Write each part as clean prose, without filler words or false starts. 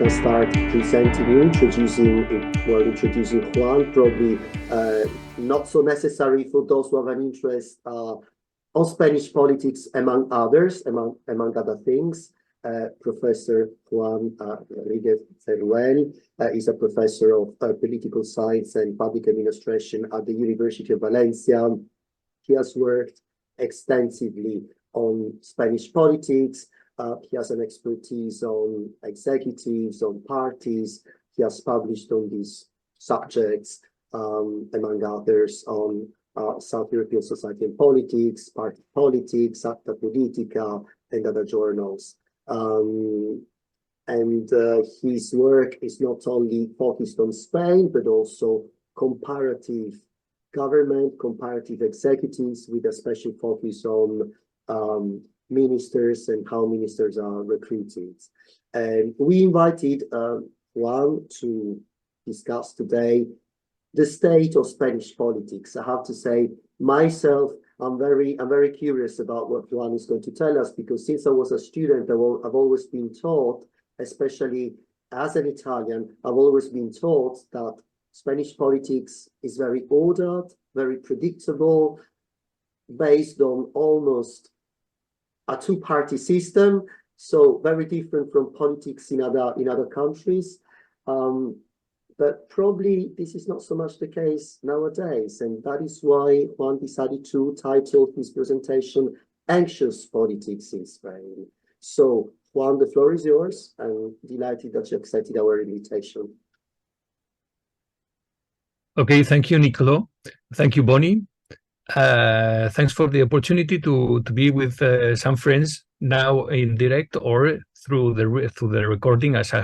can start presenting you, introducing Juan, probably not so necessary for those who have an interest on Spanish politics, among other things. Professor Juan Rodríguez Teruel is a professor of political science and public administration at the University of Valencia. He has worked extensively on Spanish politics. He has an expertise on executives, on parties. He has published on these subjects, among others, on South European society and politics, party politics, Acta Politica, and other journals. His work is not only focused on Spain, but also comparative government, comparative executives, with a special focus on ministers and how ministers are recruited. And we invited Juan to discuss today the state of Spanish politics. I have to say, myself, I'm very curious about what Juan is going to tell us, because since I was a student, I've always been taught, especially as an Italian, I've always been taught that Spanish politics is very ordered, very predictable, based on almost a two-party system, so very different from politics in other countries. But probably this is not so much the case nowadays, and that is why Juan decided to title his presentation "Anxious Politics in Spain." So, Juan, the floor is yours. I'm delighted that you accepted our invitation. Okay, thank you, Nicolò. Thank you, Bonnie. Thanks for the opportunity to be with some friends now in direct or through the recording, as I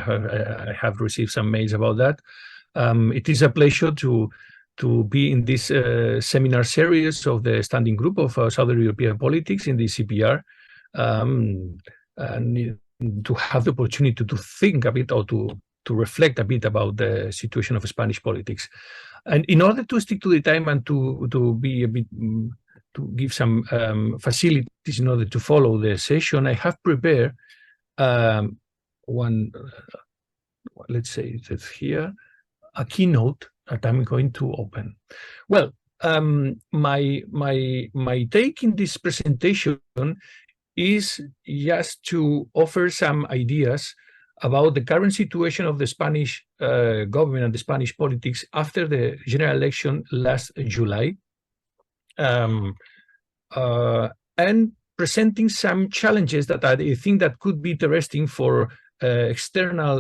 have received some mails about that. It is a pleasure to be in this seminar series of the Standing Group of Southern European Politics in the CPR, and to have the opportunity to think a bit or to reflect a bit about the situation of Spanish politics. And in order to stick to the time and to be a bit to give some facilities in order to follow the session, I have prepared one, let's say it's here, a keynote that I'm going to open. Well, my take in this presentation is just to offer some ideas about the current situation of the Spanish government and the Spanish politics after the general election last July, and presenting some challenges that I think that could be interesting for external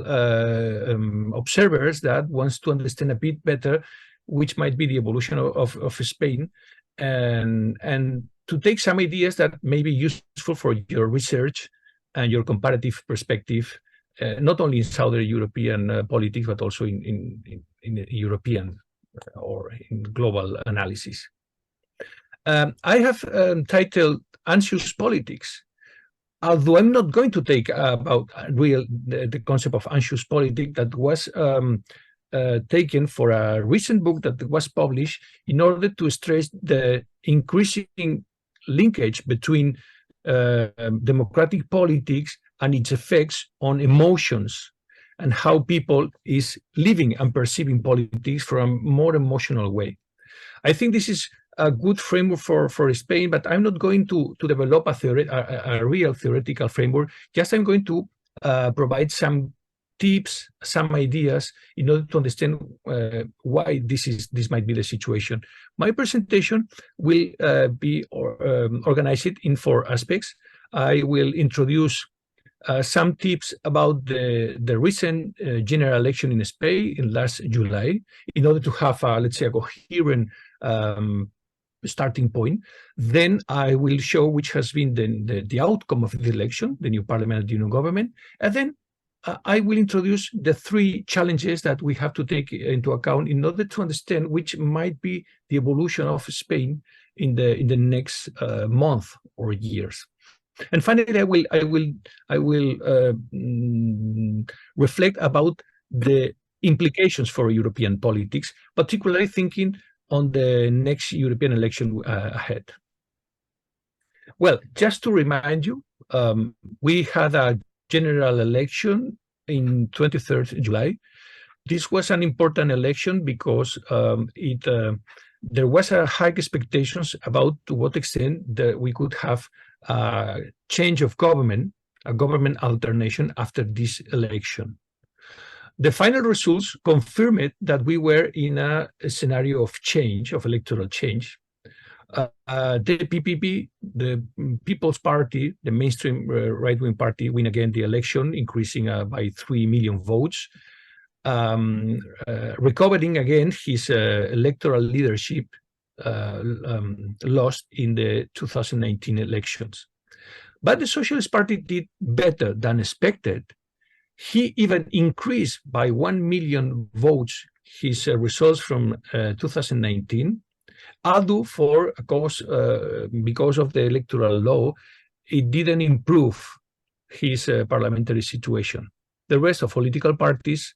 observers that wants to understand a bit better which might be the evolution of Spain, and to take some ideas that may be useful for your research and your comparative perspective, not only in Southern European politics, but also in European or in global analysis. I have titled "Anxious Politics," although I'm not going to take about the concept of anxious politics that was taken for a recent book that was published in order to stress the increasing linkage between democratic politics and its effects on emotions, and how people is living and perceiving politics from a more emotional way. I think this is a good framework for Spain, but I'm not going to develop a real theoretical framework. Just I'm going to provide some tips, some ideas in order to understand why this might be the situation. My presentation will be organized in 4 aspects. I will introduce some tips about the recent general election in Spain in last July, in order to have, let's say, a coherent starting point. Then I will show which has been the outcome of the election, the new parliament, the new government, and then I will introduce the 3 challenges that we have to take into account in order to understand which might be the evolution of Spain in the next month or years. And finally, I will reflect about the implications for European politics, particularly thinking on the next European election ahead. Well, just to remind you, we had a general election in 23rd July. This was an important election because there was a high expectations about to what extent that we could have a change of government, a government alternation after this election. The final results confirmed that we were in a scenario of change, of electoral change. The PPP, the People's Party, the mainstream right-wing party, win again the election, increasing by 3 million votes, recovering again his electoral leadership lost in the 2019 elections. But the Socialist Party did better than expected. He even increased by 1 million votes his results from 2019. Although because of the electoral law, it didn't improve his parliamentary situation. The rest of political parties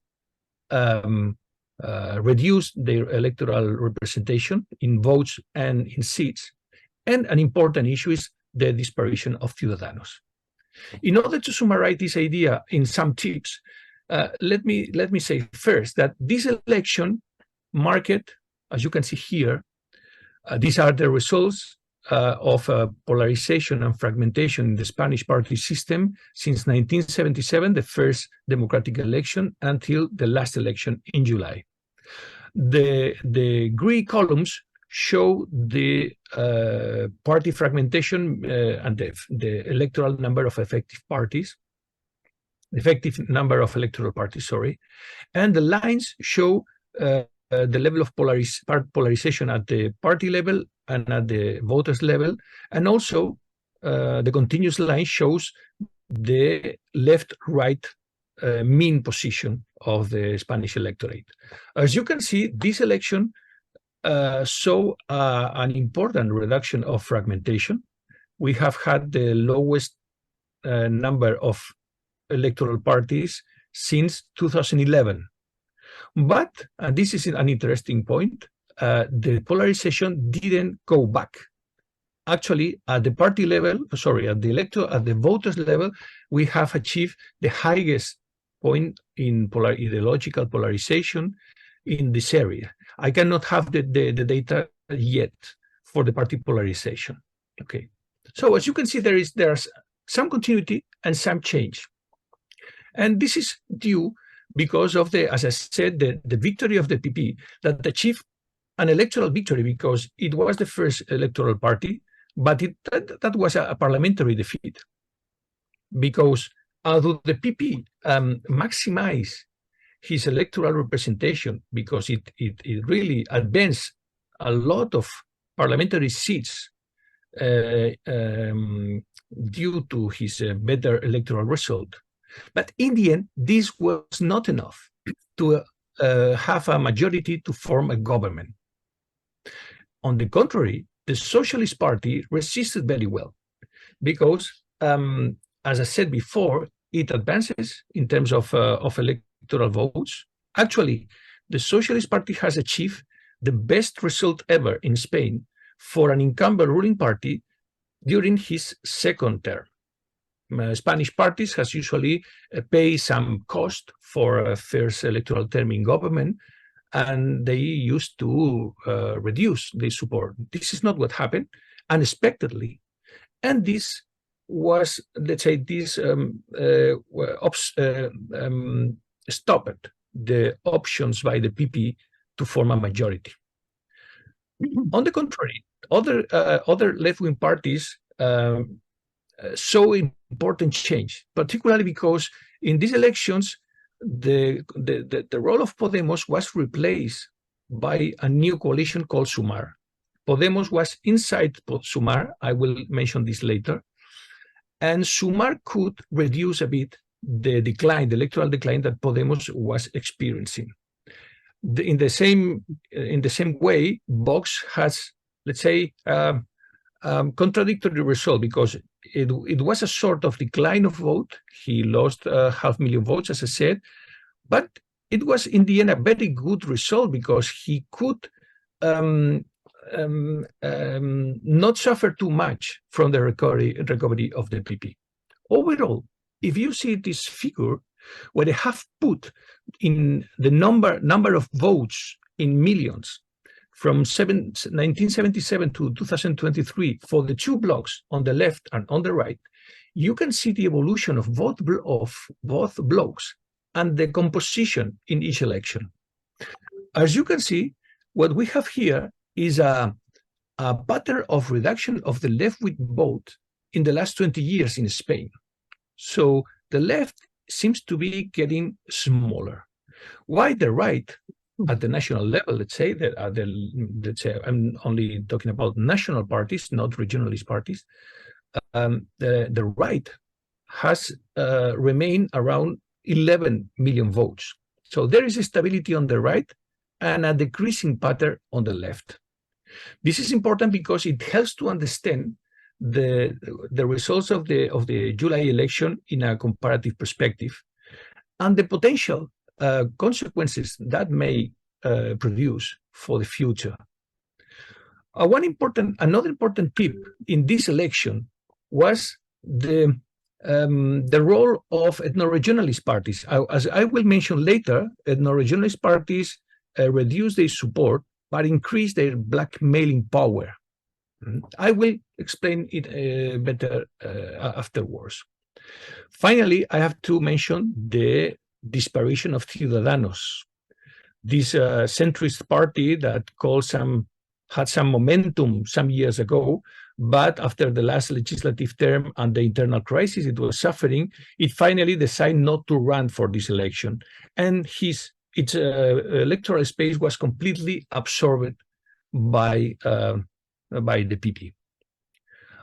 reduced their electoral representation in votes and in seats. And an important issue is the disparition of Ciudadanos. In order to summarize this idea in some tips, let me say first that this election marked, as you can see here, these are the results of polarization and fragmentation in the Spanish party system since 1977, the first democratic election, until the last election in July. The gray columns show the party fragmentation and the electoral number of effective number of electoral parties, sorry. And the lines show the level of polarization at the party level and at the voters level. And also the continuous line shows the left-right mean position of the Spanish electorate. As you can see, this election saw an important reduction of fragmentation. We have had the lowest number of electoral parties since 2011. But, and this is an interesting point, the polarization didn't go back. Actually, at the party level, sorry, at the voters level, we have achieved the highest point in ideological polarization in this area. I cannot have the data yet for the party polarization. Okay, so as you can see, there's some continuity and some change, and this is due because of the, as I said, the victory of the PP that achieved an electoral victory because it was the first electoral party, but that was a parliamentary defeat because although the PP maximized his electoral representation because it really advanced a lot of parliamentary seats due to his better electoral result. But in the end, this was not enough to have a majority to form a government. On the contrary, the Socialist Party resisted very well because, as I said before, it advances in terms of electoral votes. Actually, the Socialist Party has achieved the best result ever in Spain for an incumbent ruling party during his second term. Spanish parties has usually pay some cost for a first electoral term in government, and they used to reduce the support. This is not what happened unexpectedly, and this was, let's say, this stopped the options by the PP to form a majority. On the contrary, other left-wing parties saw important change, particularly because in these elections, the role of Podemos was replaced by a new coalition called Sumar. Podemos was inside Sumar, I will mention this later, and Sumar could reduce a bit the decline, the electoral decline that Podemos was experiencing. In the same way, Vox has, let's say, contradictory result because it was a sort of decline of vote. He lost 500,000 votes, as I said, but it was in the end a very good result because he could not suffer too much from the recovery of the PP. Overall, if you see this figure, where they have put in the number of votes in millions from 1977 to 2023 for the two blocks on the left and on the right, you can see the evolution of both blocks and the composition in each election. As you can see, what we have here is a pattern of reduction of the left-wing vote in the last 20 years in Spain. So the left seems to be getting smaller. Why the right, at the national level, let's say, I'm only talking about national parties, not regionalist parties, the right has remained around 11 million votes. So there is a stability on the right and a decreasing pattern on the left. This is important because it helps to understand the results of the July election in a comparative perspective and the potential consequences that may produce for the future. Another important tip in this election was the role of ethno-regionalist parties. As I will mention later, ethno-regionalist parties reduce their support but increase their blackmailing power. I will explain it better afterwards. Finally, I have to mention the disparition of Ciudadanos, this centrist party that had some momentum some years ago, but after the last legislative term and the internal crisis it was suffering, it finally decided not to run for this election, and its electoral space was completely absorbed by the PP.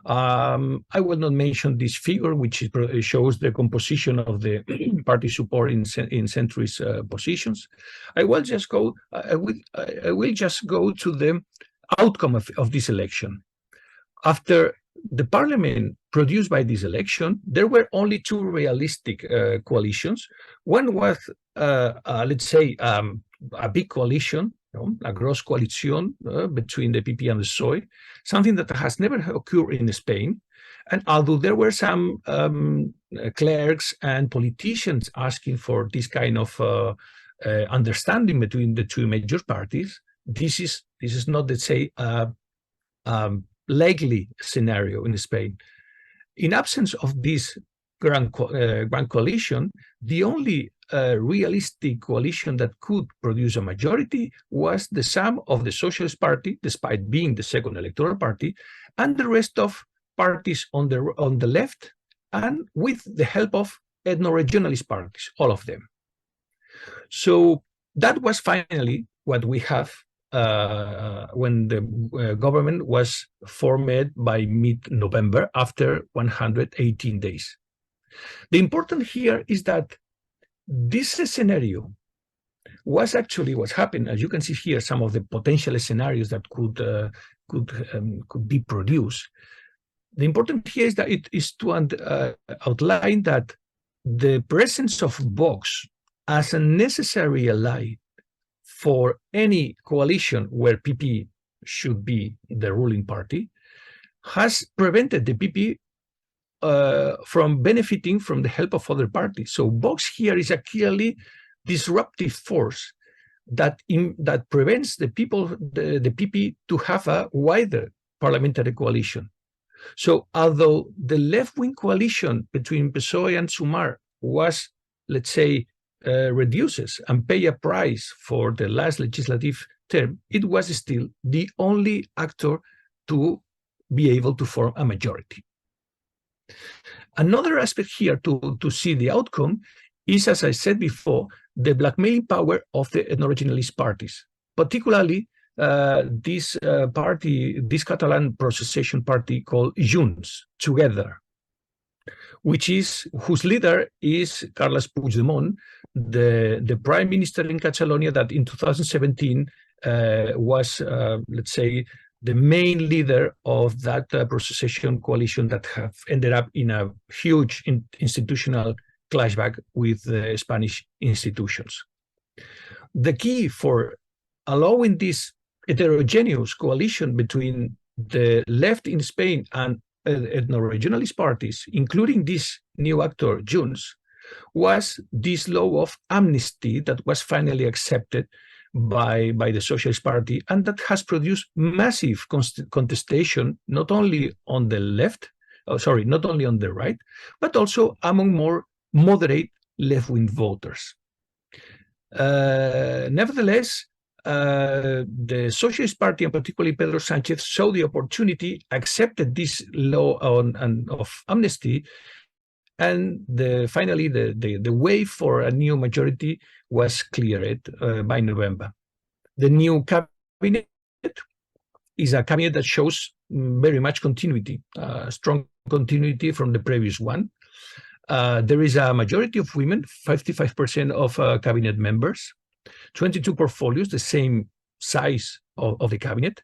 I will not mention this figure, which shows the composition of the party support in centrist positions. I will just go to the outcome of this election. After the parliament produced by this election, there were only two realistic coalitions. One was, let's say, a big coalition, a gross coalition between the PP and the PSOE, something that has never occurred in Spain. And although there were some clerks and politicians asking for this kind of understanding between the two major parties, this is not, let's say, likely scenario in Spain. In absence of this grand coalition, the only realistic coalition that could produce a majority was the sum of the Socialist Party, despite being the second electoral party, and the rest of parties on the left, and with the help of ethno-regionalist parties, all of them. So that was finally what we have when the government was formed by mid-November after 118 days. The important here is that this scenario was actually what's happened. As you can see here, some of the potential scenarios that could be produced. The important here is that it is to outline that the presence of Vox as a necessary ally for any coalition where PP should be the ruling party has prevented the PP from benefiting from the help of other parties. So Vox here is a clearly disruptive force that prevents the PP to have a wider parliamentary coalition. So although the left-wing coalition between PSOE and Sumar was, let's say, reduces and pay a price for the last legislative term, it was still the only actor to be able to form a majority. Another aspect here to see the outcome is, as I said before, the blackmailing power of the ethno-regionalist parties, particularly this Catalan pro-secession party called Junts, Together, whose leader is Carles Puigdemont, the prime minister in Catalonia that in 2017 was, let's say, the main leader of that pro-secession coalition that have ended up in a huge institutional clashback with the Spanish institutions. The key for allowing this heterogeneous coalition between the left in Spain and ethno-regionalist parties, including this new actor, Junts, was this law of amnesty that was finally accepted by the Socialist Party, and that has produced massive contestation, not only on the left, not only on the right, but also among more moderate left-wing voters. Nevertheless, the Socialist Party, and particularly Pedro Sánchez, saw the opportunity, accepted this law of amnesty, and finally the way for a new majority was cleared by November. The new cabinet is a cabinet that shows very much continuity, strong continuity from the previous one. There is a majority of women, 55% of cabinet members, 22 portfolios, the same size of the cabinet,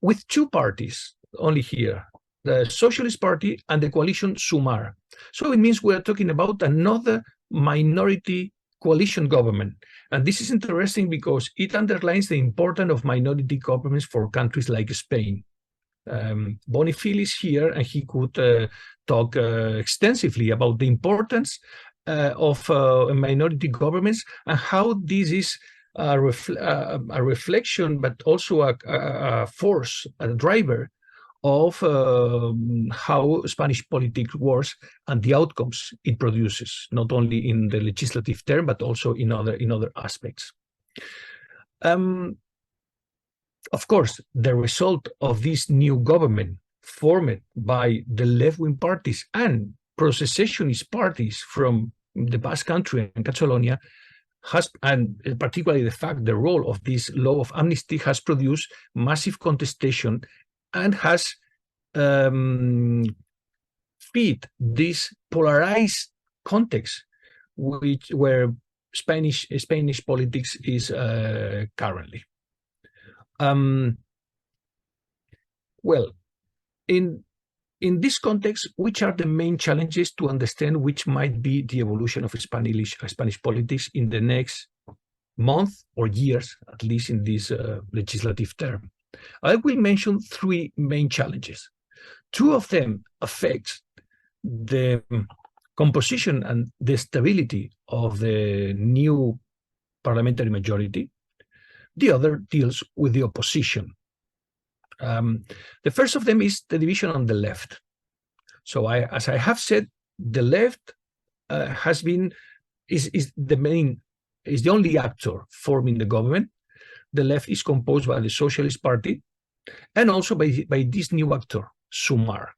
with two parties only here, the Socialist Party and the coalition Sumar. So it means we're talking about another minority coalition government. And this is interesting because it underlines the importance of minority governments for countries like Spain. Bonifil is here, and he could talk extensively about the importance of minority governments and how this is a reflection, but also a force, a driver of how Spanish politics works and the outcomes it produces, not only in the legislative term, but also in other aspects. Of course, the result of this new government formed by the left-wing parties and pro-secessionist parties from the Basque Country and Catalonia has, and particularly the role of this law of amnesty has produced massive contestation and has feed this polarized context where Spanish politics is currently. Well, in this context, which are the main challenges to understand which might be the evolution of Spanish politics in the next month or years, at least in this legislative term? I will mention three main challenges. Two of them affect the composition and the stability of the new parliamentary majority. The other deals with the opposition. The first of them is the division on the left. So as I have said, the left is the only actor forming the government. The left is composed by the Socialist Party and also by this new actor, Sumar.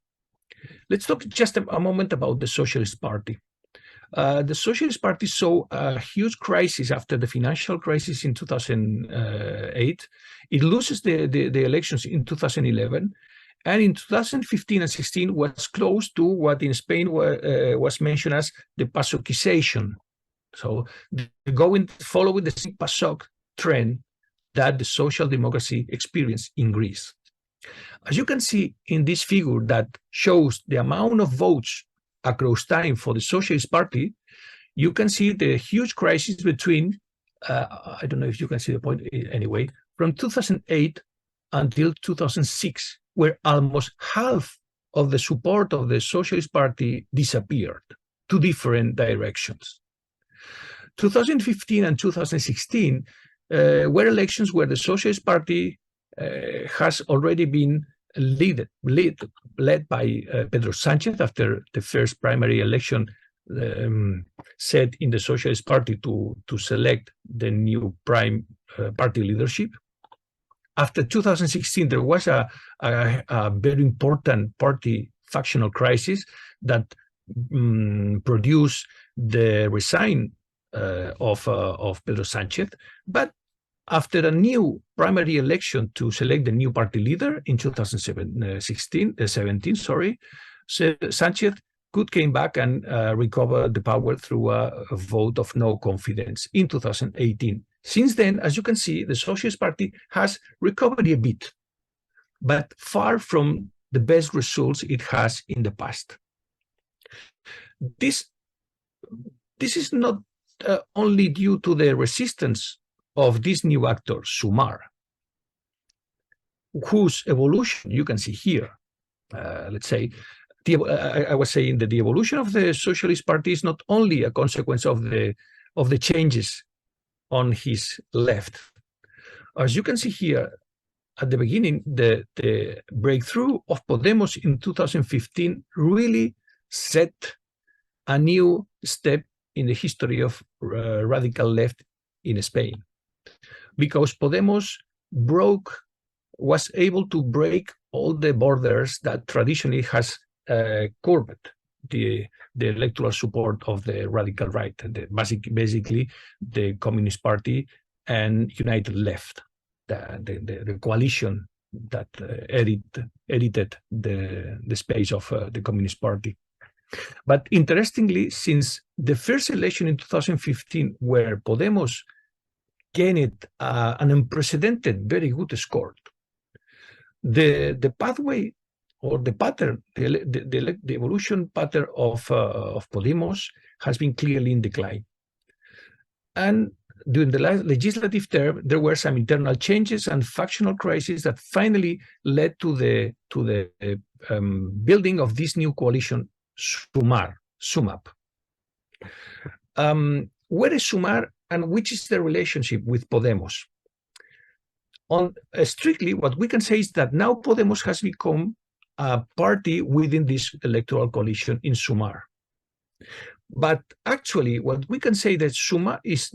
Let's talk just a moment about the Socialist Party. The Socialist Party saw a huge crisis after the financial crisis in 2008. It loses the elections in 2011, and in 2015 and 16 was close to what in Spain was mentioned as the PASOKization. So following the same PASOK trend that the social democracy experienced in Greece. As you can see in this figure that shows the amount of votes across time for the Socialist Party, you can see the huge crisis between, I don't know if you can see the point anyway, from 2008 until 2006, where almost half of the support of the Socialist Party disappeared to different directions. 2015 and 2016 were elections where the Socialist Party has already been led by Pedro Sánchez after the first primary election set in the Socialist Party to select the new prime party leadership. After 2016, there was a very important party factional crisis that produced the resign of Pedro Sánchez. But after a new primary election to select the new party leader in 2017, Sánchez could came back and recover the power through a vote of no confidence in 2018. Since then, as you can see, the Socialist Party has recovered a bit, but far from the best results it has in the past. This is not only due to the resistance of this new actor, Sumar, whose evolution you can see here, let's say, I was saying that the evolution of the Socialist Party is not only a consequence of the changes on his left. As you can see here, at the beginning, the breakthrough of Podemos in 2015 really set a new step in the history of radical left in Spain, because Podemos was able to break all the borders that traditionally has curbed the electoral support of the radical right, basically the Communist Party and United Left, the coalition that edited the space of the Communist Party. But interestingly, since the first election in 2015, where Podemos gained an unprecedented, very good score, the pathway or the pattern, the evolution pattern of Podemos has been clearly in decline. And during the last legislative term, there were some internal changes and factional crises that finally led to the building of this new coalition, SUMAP. Where is SUMAR and which is the relationship with Podemos? On strictly, what we can say is that now Podemos has become a party within this electoral coalition in SUMAR. But actually, what we can say that SUMAR is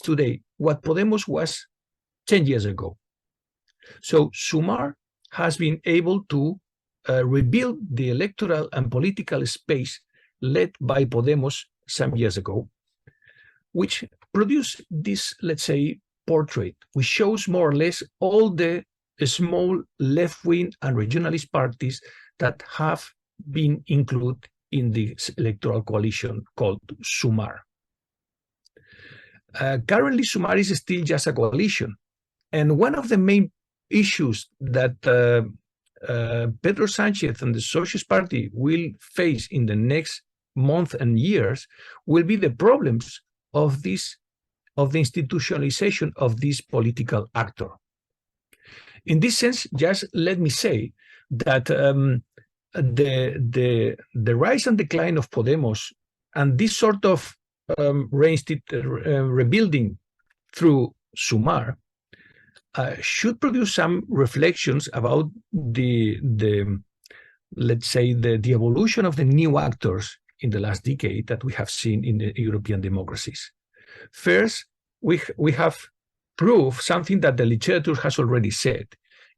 today what Podemos was 10 years ago. So SUMAR has been able to rebuild the electoral and political space led by Podemos some years ago, which produced this, let's say, portrait, which shows more or less all the small left-wing and regionalist parties that have been included in this electoral coalition called SUMAR. Currently, SUMAR is still just a coalition. And one of the main issues that Pedro Sánchez and the Socialist Party will face in the next month and years will be the problems of the institutionalization of this political actor. In this sense, just let me say that the rise and decline of Podemos and this sort of rebuilding through SUMAR should produce some reflections about let's say the evolution of the new actors in the last decade that we have seen in the European democracies. First, we have proved something that the literature has already said,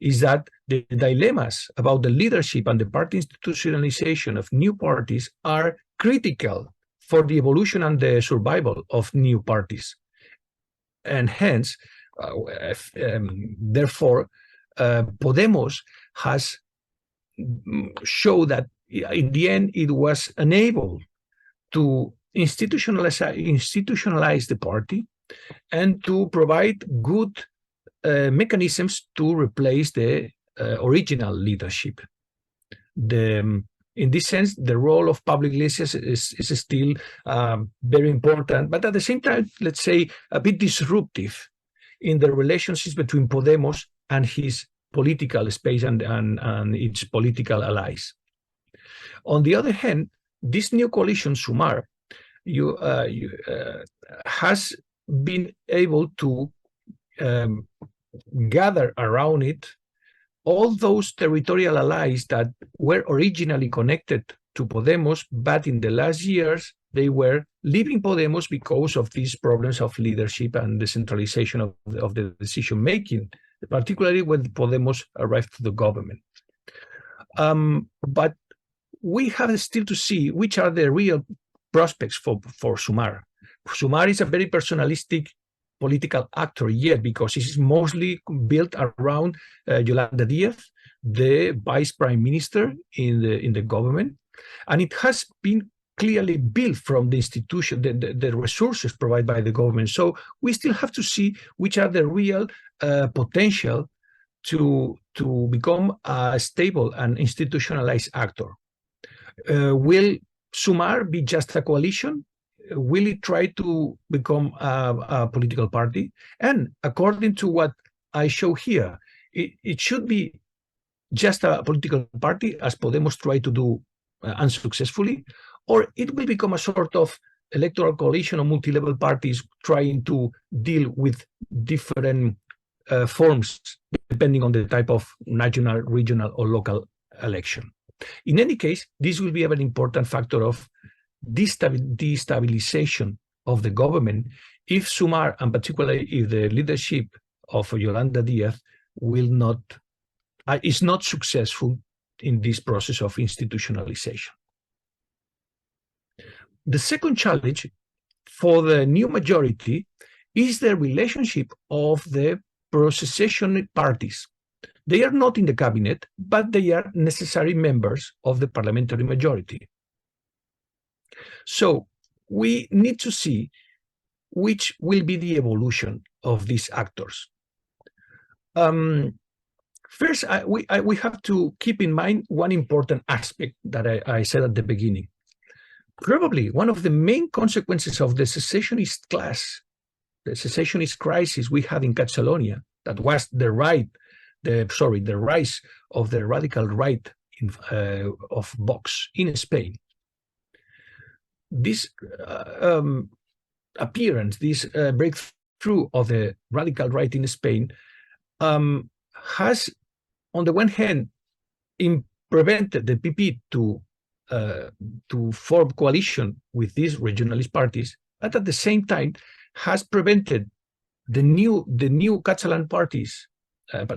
is that the dilemmas about the leadership and the party institutionalization of new parties are critical for the evolution and the survival of new parties. And hence, therefore, Podemos has shown that in the end it was unable to institutionalize the party and to provide good mechanisms to replace the original leadership. In this sense, the role of public iglesias is still very important, but at the same time, let's say, a bit disruptive in the relationships between Podemos and his political space and its political allies. On the other hand, this new coalition, SUMAR, has been able to gather around it all those territorial allies that were originally connected to Podemos, but in the last years, they were leaving Podemos because of these problems of leadership and decentralization of the decision-making, particularly when Podemos arrived to the government. But we have still to see which are the real prospects for SUMAR. SUMAR is a very personalistic political actor yet, because it is mostly built around Yolanda Díaz, the vice prime minister in the government, and it has been clearly built from the institution, the resources provided by the government. So we still have to see which are the real potential to become a stable and institutionalized actor. Will SUMAR be just a coalition? Will it try to become a political party? And according to what I show here, it should be just a political party, as Podemos tried to do unsuccessfully, or it will become a sort of electoral coalition of multi-level parties trying to deal with different forms depending on the type of national, regional, or local election. In any case, this will be a very important factor of destabilization of the government if Sumar, and particularly if the leadership of Yolanda Díaz is not successful in this process of institutionalization. The second challenge for the new majority is the relationship of the pro-secession parties. They are not in the cabinet, but they are necessary members of the parliamentary majority. So we need to see which will be the evolution of these actors. First, we have to keep in mind one important aspect that I said at the beginning. Probably one of the main consequences of the secessionist class, the secessionist crisis we had in Catalonia, that was the rise of the radical right of Vox in Spain. This appearance, this breakthrough of the radical right in Spain has, on the one hand, prevented the PP to form coalition with these regionalist parties, but at the same time has prevented the new Catalan parties,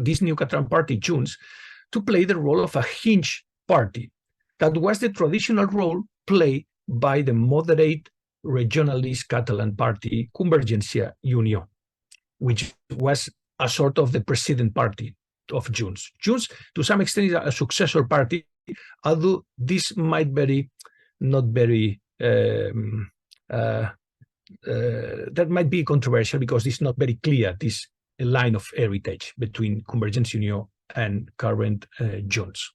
this new Catalan party, Junts, to play the role of a hinge party. That was the traditional role played by the moderate regionalist Catalan party, Convergència i Unió, which was a sort of the precedent party of Junts. Junts, to some extent, is a successor party, although this might that might be controversial because it's not very clear, this line of heritage between Convergència i Unió and current Junts.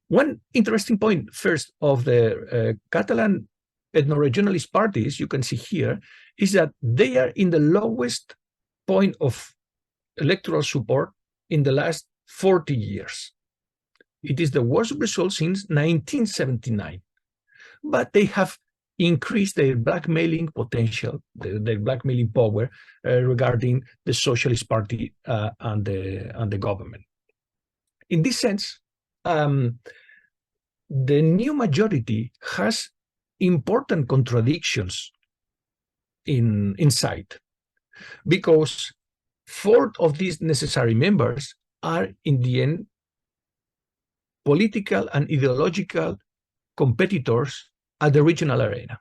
One interesting point, first, of the Catalan ethno-regionalist parties, you can see here, is that they are in the lowest point of electoral support in the last 40 years. It is the worst result since 1979. But they have increased their blackmailing potential, their blackmailing power regarding the Socialist Party and the government. In this sense, the new majority has important contradictions inside, because 4 of these necessary members are, in the end, political and ideological competitors at the regional arena.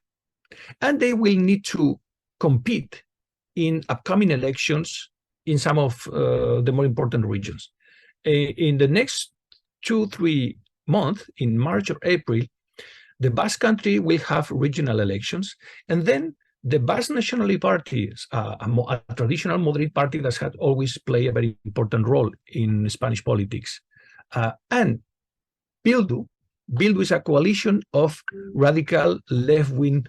And they will need to compete in upcoming elections in some of the more important regions. In the next 2-3 months, in March or April, the Basque Country will have regional elections, and then the Basque National Party, a traditional moderate party that had always played a very important role in Spanish politics, and Bildu is a coalition of radical left-wing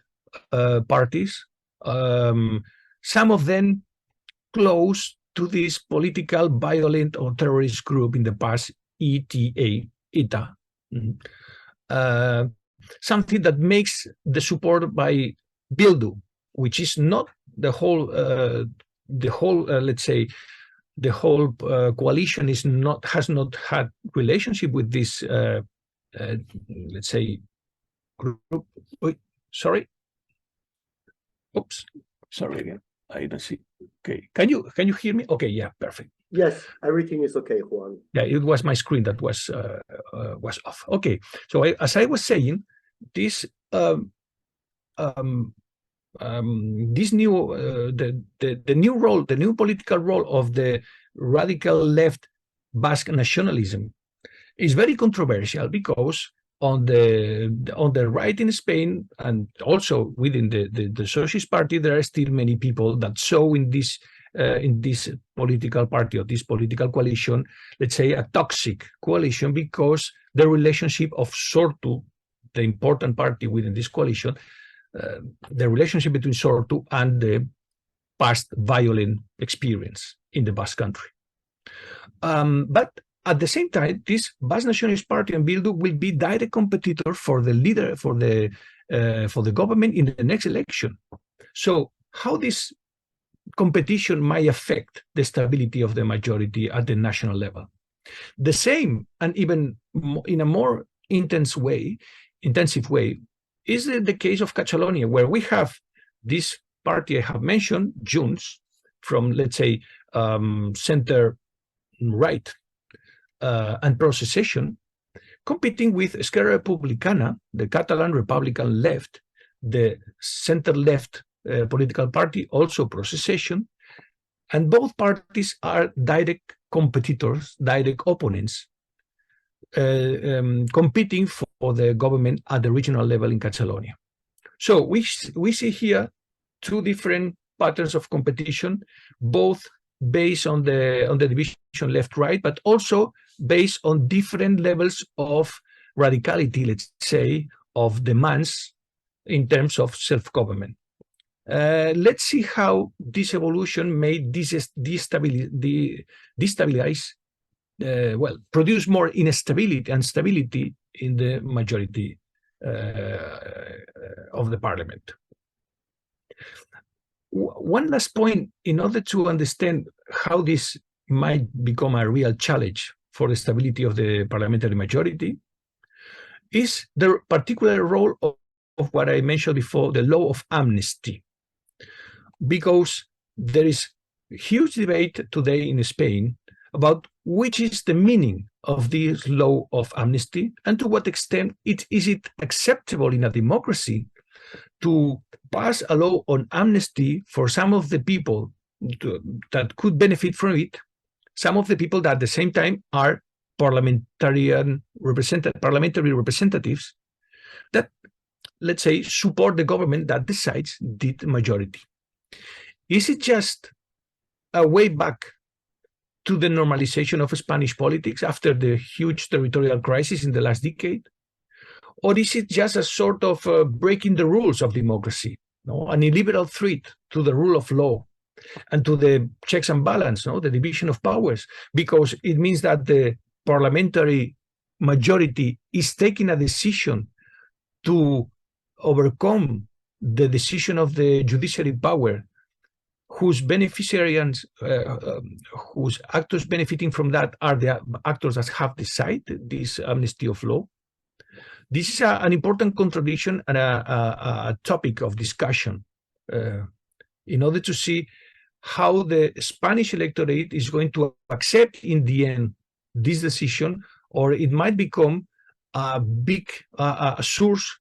parties, some of them close to this political, violent, or terrorist group in the past, ETA. Something that makes the support by Bildu, which is not the whole, let's say, the whole coalition has not had relationship with this, let's say, group. Wait, sorry. Oops, sorry again. I don't see. Okay, can you hear me? Okay, yeah, perfect. Yes, everything is okay, Juan. Yeah, it was my screen that was off. Okay, so as I was saying, this this new the new role, the new political role of the radical left Basque nationalism is very controversial, because on the right in Spain, and also within the Socialist Party, there are still many people that saw in this political party, or this political coalition, let's say, a toxic coalition, because the relationship of Sortu, the important party within this coalition, the relationship between Sortu and the past violent experience in the Basque Country. But At the same time, this Basque Nationalist Party and Bildu will be direct competitor for the leader for the government in the next election. So how this competition might affect the stability of the majority at the national level? The same, and even in a more intensive way, is the case of Catalonia, where we have this party I have mentioned, Junts, from, let's say, center right and pro-secession, competing with Esquerra Republicana, the Catalan Republican left, the center-left political party, also pro-secession, and both parties are direct competitors, direct opponents, competing for the government at the regional level in Catalonia. So we see here two different patterns of competition, both based on the division left-right, but also based on different levels of radicality, let's say, of demands in terms of self-government. Let's see how this evolution may destabilize, produce more instability and stability in the majority of the parliament. One last point, in order to understand how this might become a real challenge for the stability of the parliamentary majority, is the particular role of what I mentioned before, the law of amnesty. Because there is huge debate today in Spain about which is the meaning of this law of amnesty and to what extent is it acceptable in a democracy to pass a law on amnesty for some of the people that could benefit from it, some of the people that at the same time are parliamentary representatives that, let's say, support the government that decides the majority. Is it just a way back to the normalization of Spanish politics after the huge territorial crisis in the last decade? Or is it just a sort of breaking the rules of democracy, an illiberal threat to the rule of law and to the checks and balance, the division of powers, because it means that the parliamentary majority is taking a decision to overcome the decision of the judiciary power, whose beneficiaries, whose actors benefiting from that are the actors that have decided this amnesty of law? This is an important contradiction and a topic of discussion in order to see how the Spanish electorate is going to accept in the end this decision, or it might become a big source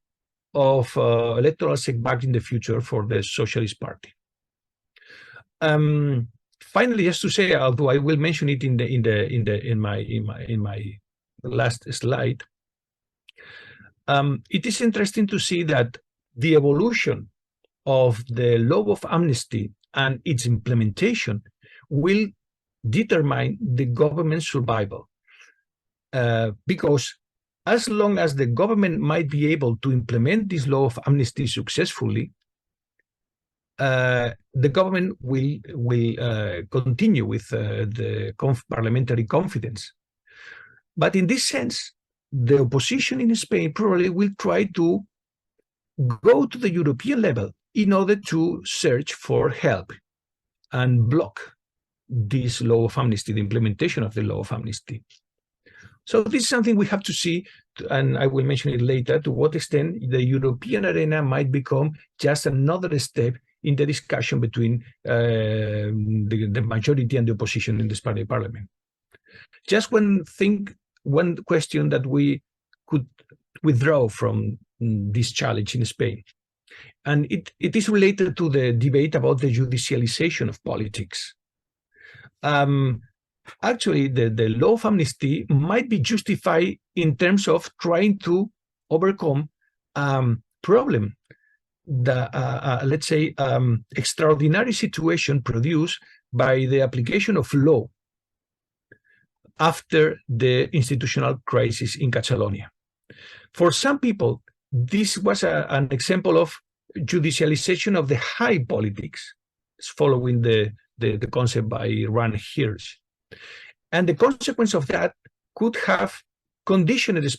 of electoral setback in the future for the Socialist Party. Finally, just to say, although I will mention it in my last slide, it is interesting to see that the evolution of the law of amnesty and its implementation will determine the government's survival. Because as long as the government might be able to implement this law of amnesty successfully, the government will continue with the parliamentary confidence. But in this sense, the opposition in Spain probably will try to go to the European level in order to search for help and block this law of amnesty, the implementation of the law of amnesty. So this is something we have to see, and I will mention it later, to what extent the European arena might become just another step in the discussion between the majority and the opposition in the Spanish parliament. Just one question that we could withdraw from this challenge in Spain, and it is related to the debate about the judicialization of politics. Actually, the law of amnesty might be justified in terms of trying to overcome problem, let's say, extraordinary situation produced by the application of law after the institutional crisis in Catalonia. For some people, this was an example of judicialization of the high politics, following the concept by Ran Hirsch. And the consequence of that could have conditioned the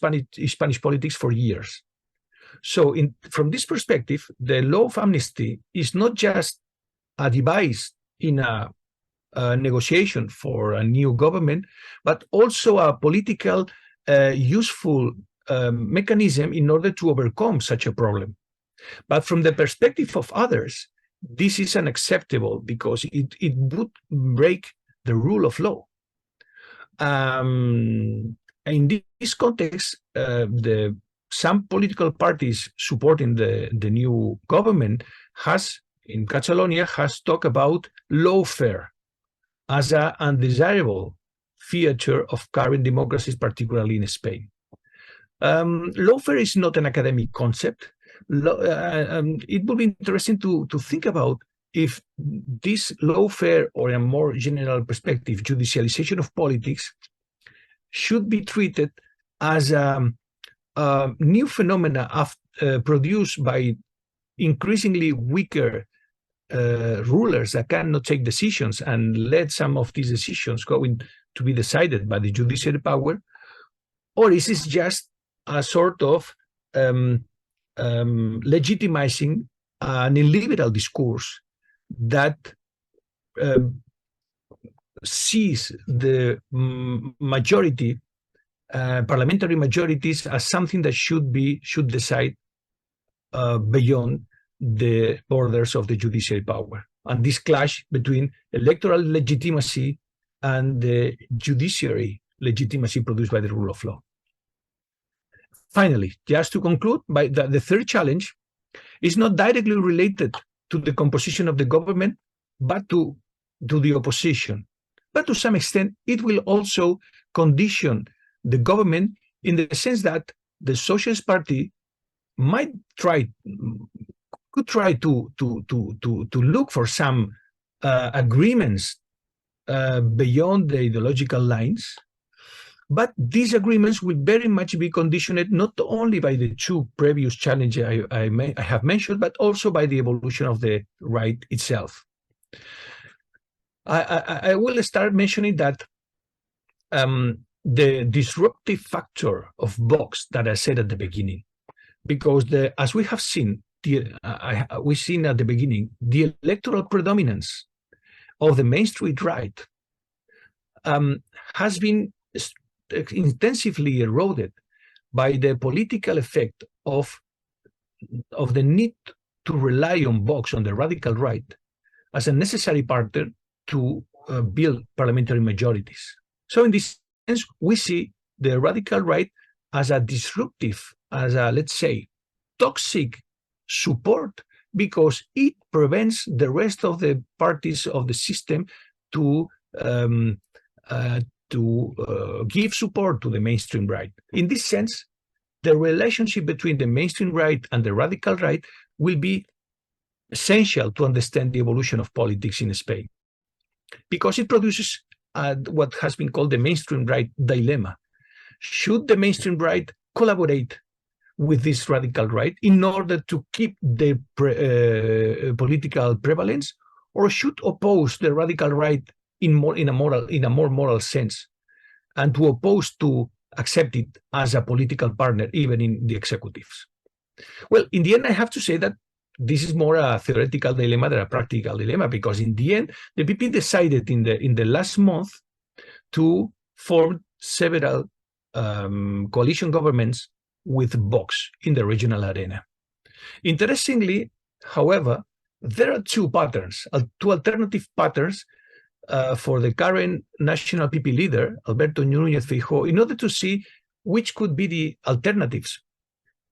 Spanish politics for years. So from this perspective, the law of amnesty is not just a device in a negotiation for a new government, but also a political useful mechanism in order to overcome such a problem. But from the perspective of others, this is unacceptable because it would break the rule of law. In this context, some political parties supporting the new government in Catalonia has talked about lawfare as an undesirable feature of current democracies, particularly in Spain. Lawfare is not an academic concept. It would be interesting to think about if this lawfare, or a more general perspective, judicialization of politics, should be treated as a new phenomena produced by increasingly weaker rulers that cannot take decisions and let some of these decisions going to be decided by the judiciary power, or is this just a sort of legitimizing an illiberal discourse that sees the majority, parliamentary majorities, as something that should decide beyond the borders of the judiciary power, and this clash between electoral legitimacy and the judiciary legitimacy produced by the rule of law. Finally, just to conclude, the third challenge is not directly related to the composition of the government, but to the opposition. But to some extent, it will also condition the government in the sense that the Socialist Party could try to look for some agreements beyond the ideological lines, but these agreements will very much be conditioned not only by the two previous challenges I have mentioned, but also by the evolution of the right itself. I will start mentioning that the disruptive factor of Vox that I said at the beginning, because as we have seen, we've seen at the beginning, the electoral predominance of the mainstream right has been intensively eroded by the political effect of the need to rely on Vox, on the radical right, as a necessary partner to build parliamentary majorities. So in this sense, we see the radical right as a disruptive, as a, let's say, toxic support, because it prevents the rest of the parties of the system to give support to the mainstream right. In this sense, the relationship between the mainstream right and the radical right will be essential to understand the evolution of politics in Spain, because it produces what has been called the mainstream right dilemma. Should the mainstream right collaborate with this radical right in order to keep the political prevalence, or should oppose the radical right in a more moral sense, and to oppose to accept it as a political partner, even in the executives? Well, in the end, I have to say that this is more a theoretical dilemma than a practical dilemma, because in the end, the PP decided in the last month to form several coalition governments with Vox in the regional arena. Interestingly, however, there are two alternative patterns for the current national PP leader, Alberto Núñez Feijóo, in order to see which could be the alternatives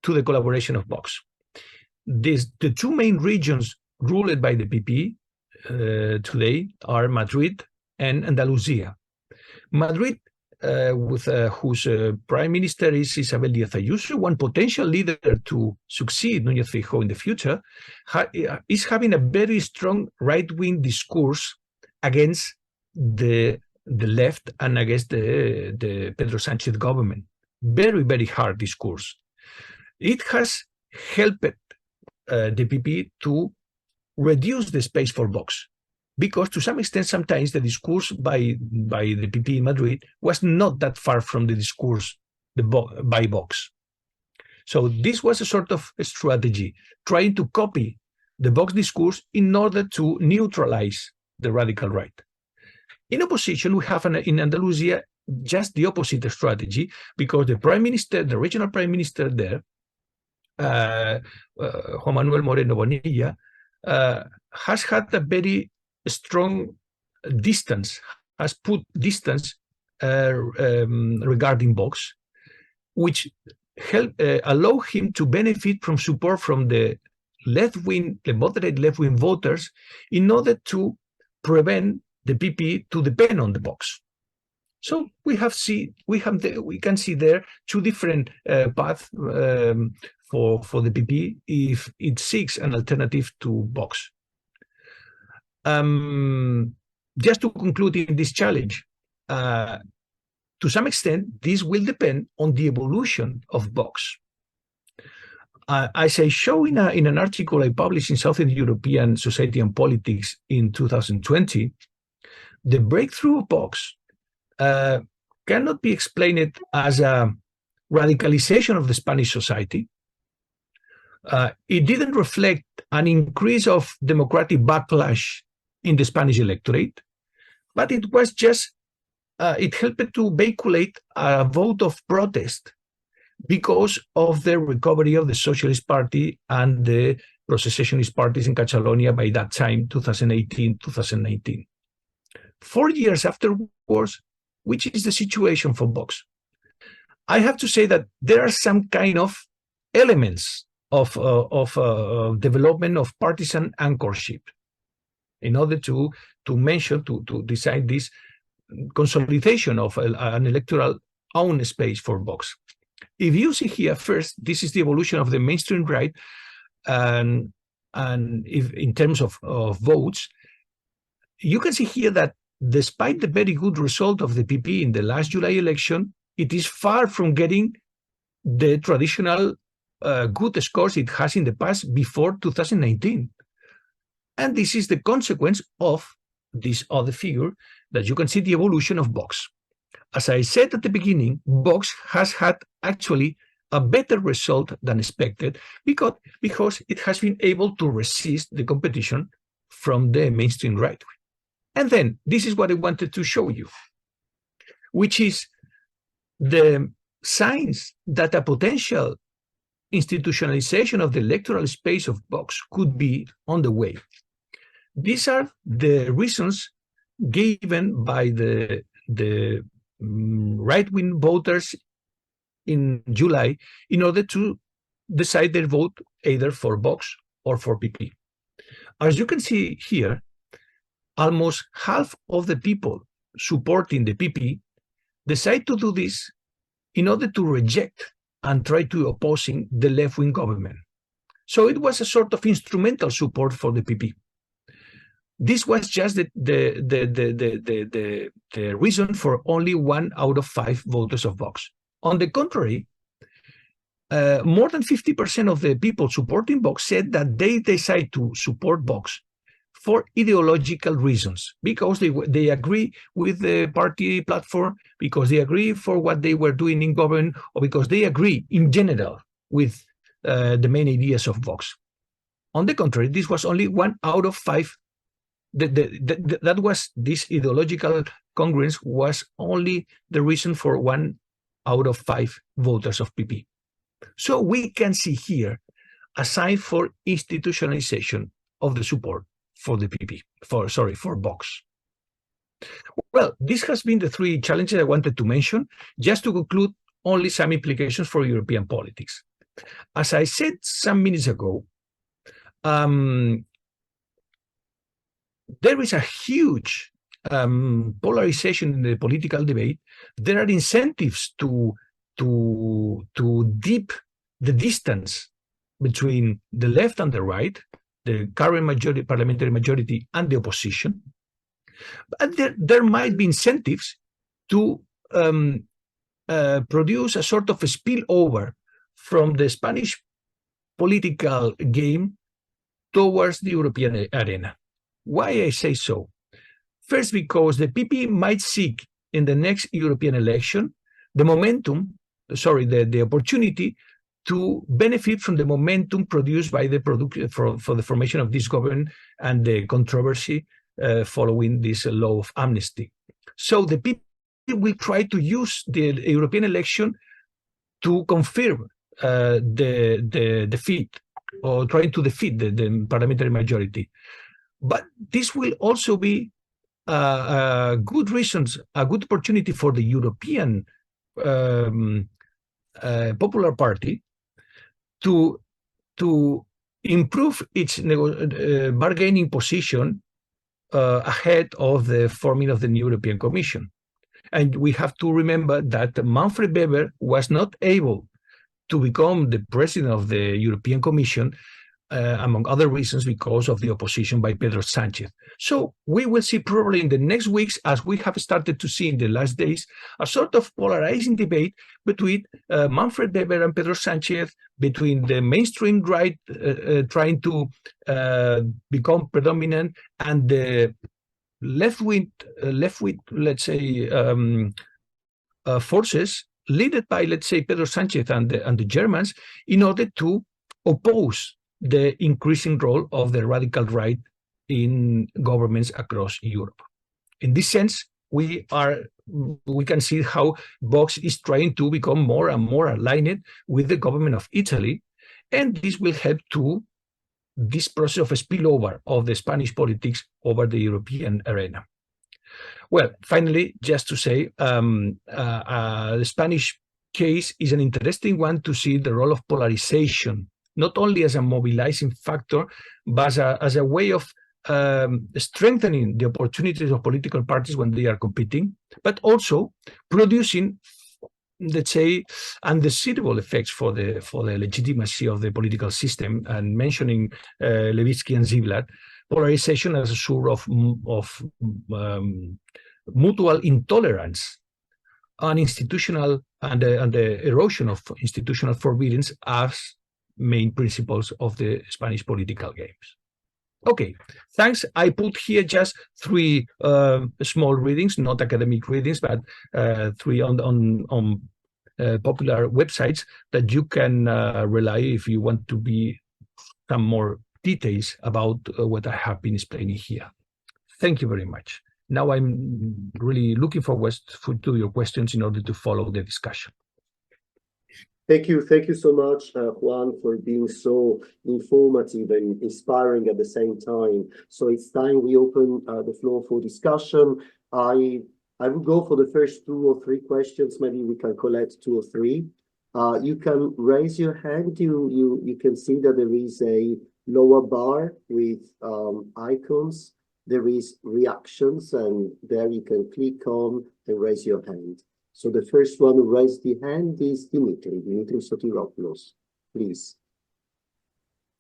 to the collaboration of Vox. The two main regions ruled by the PP today are Madrid and Andalusia. Madrid, with whose prime minister is Isabel Díaz Ayuso, one potential leader to succeed Núñez Feijóo in the future, is having a very strong right-wing discourse against the left and against the Pedro Sánchez government. Very, very hard discourse. It has helped the PP to reduce the space for Vox. because to some extent, sometimes the discourse by the PP in Madrid was not that far from the discourse by Vox. So this was a sort of a strategy, trying to copy the Vox discourse in order to neutralize the radical right. In opposition, we have in Andalusia just the opposite strategy, because the prime minister, the regional prime minister there, Juan Manuel Moreno Bonilla, has had a very strong distance, has put distance regarding Vox, which allow him to benefit from support from the left-wing, the moderate left-wing voters, in order to prevent the PP to depend on the Vox. So we can see there two different paths for the PP if it seeks an alternative to Vox. Just to conclude in this challenge, to some extent, this will depend on the evolution of Vox. As I show in an article I published in Southern European Society and Politics in 2020, the breakthrough of Vox cannot be explained as a radicalization of the Spanish society. It didn't reflect an increase of democratic backlash in the Spanish electorate, but it was just, it helped to vehiculate a vote of protest because of the recovery of the Socialist Party and the pro-secessionist parties in Catalonia by that time, 2018, 2019. 4 years afterwards, which is the situation for Vox? I have to say that there are some kind of elements of development of partisan anchorship in order to mention, to decide this consolidation of an electoral own space for Vox. If you see here first, this is the evolution of the mainstream right, and if in terms of votes, you can see here that despite the very good result of the PP in the last July election, it is far from getting the traditional good scores it has in the past before 2019. And this is the consequence of this other figure that you can see the evolution of Vox. As I said at the beginning, Vox has had actually a better result than expected because it has been able to resist the competition from the mainstream right. And then this is what I wanted to show you, which is the signs that a potential institutionalization of the electoral space of Vox could be on the way. These are the reasons given by the right-wing voters in July in order to decide their vote either for Vox or for PP. As you can see here, almost half of the people supporting the PP decide to do this in order to reject and try to opposing the left-wing government. So it was a sort of instrumental support for the PP. This was just the reason for only 1 out of 5 voters of Vox. On the contrary, more than 50% of the people supporting Vox said that they decide to support Vox for ideological reasons, because they agree with the party platform, because they agree for what they were doing in government, or because they agree in general with the main ideas of Vox. On the contrary, this was only 1 out of 5. That was this ideological congruence was only the reason for 1 out of 5 voters of PP. So we can see here a sign for institutionalization of the support for the PP, for Vox. Well, this has been the 3 challenges I wanted to mention. Just to conclude, only some implications for European politics. As I said some minutes ago, there is a huge polarization in the political debate. There are incentives to deep the distance between the left and the right, the current parliamentary majority and the opposition. But there might be incentives to produce a sort of a spillover from the Spanish political game towards the European arena. Why I say so? First, because the PP might seek in the next European election the opportunity to benefit from the momentum produced by the for the formation of this government and the controversy following this law of amnesty. So the PP will try to use the European election to confirm the defeat, or trying to defeat the parliamentary majority. But this will also be good reasons, a good opportunity for the European Popular Party to improve its bargaining position ahead of the forming of the new European Commission. And we have to remember that Manfred Weber was not able to become the president of the European Commission, among other reasons, because of the opposition by Pedro Sánchez. So we will see probably in the next weeks, as we have started to see in the last days, a sort of polarizing debate between Manfred Weber and Pedro Sánchez, between the mainstream right trying to become predominant, and the left-wing, let's say, forces led by, let's say, Pedro Sánchez and the Germans, in order to oppose the increasing role of the radical right in governments across Europe. In this sense, we can see how Vox is trying to become more and more aligned with the government of Italy, and this will help to this process of a spillover of the Spanish politics over the European arena. Well, finally, just to say, the Spanish case is an interesting one to see the role of polarization, not only as a mobilizing factor, but as a way of strengthening the opportunities of political parties when they are competing, but also producing, let's say, undesirable effects for the legitimacy of the political system. And mentioning Levitsky and Ziblatt, polarization as a sort of mutual intolerance and institutional and the erosion of institutional forbiddance as main principles of the Spanish political games. Okay, thanks. I put here just 3 small readings, not academic readings, but 3 on popular websites that you can rely if you want to be some more details about what I have been explaining here. Thank you very much. Now I'm really looking forward to your questions in order to follow the discussion. Thank you so much, Juan, for being so informative and inspiring at the same time. So it's time we open the floor for discussion. I will go for the first 2 or 3 questions. Maybe we can collect 2 or 3. You can raise your hand. You can see that there is a lower bar with icons. There is reactions, and there you can click on and raise your hand. So the first one who raised the hand is Dimitri Sotiropoulos. Please.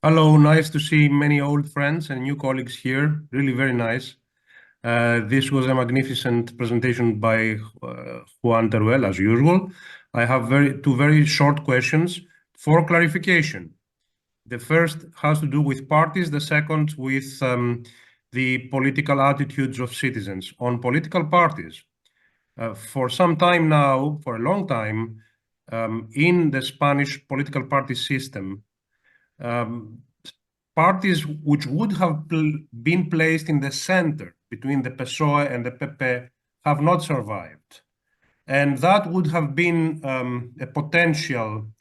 Hello, nice to see many old friends and new colleagues here. Really very nice. This was a magnificent presentation by Juan Teruel, as usual. I have 2 very short questions for clarification. The first has to do with parties, the second with the political attitudes of citizens. On political parties, for some time now, for a long time, in the Spanish political party system, parties which would have been placed in the center between the PSOE and the PP have not survived. And that would have been a potential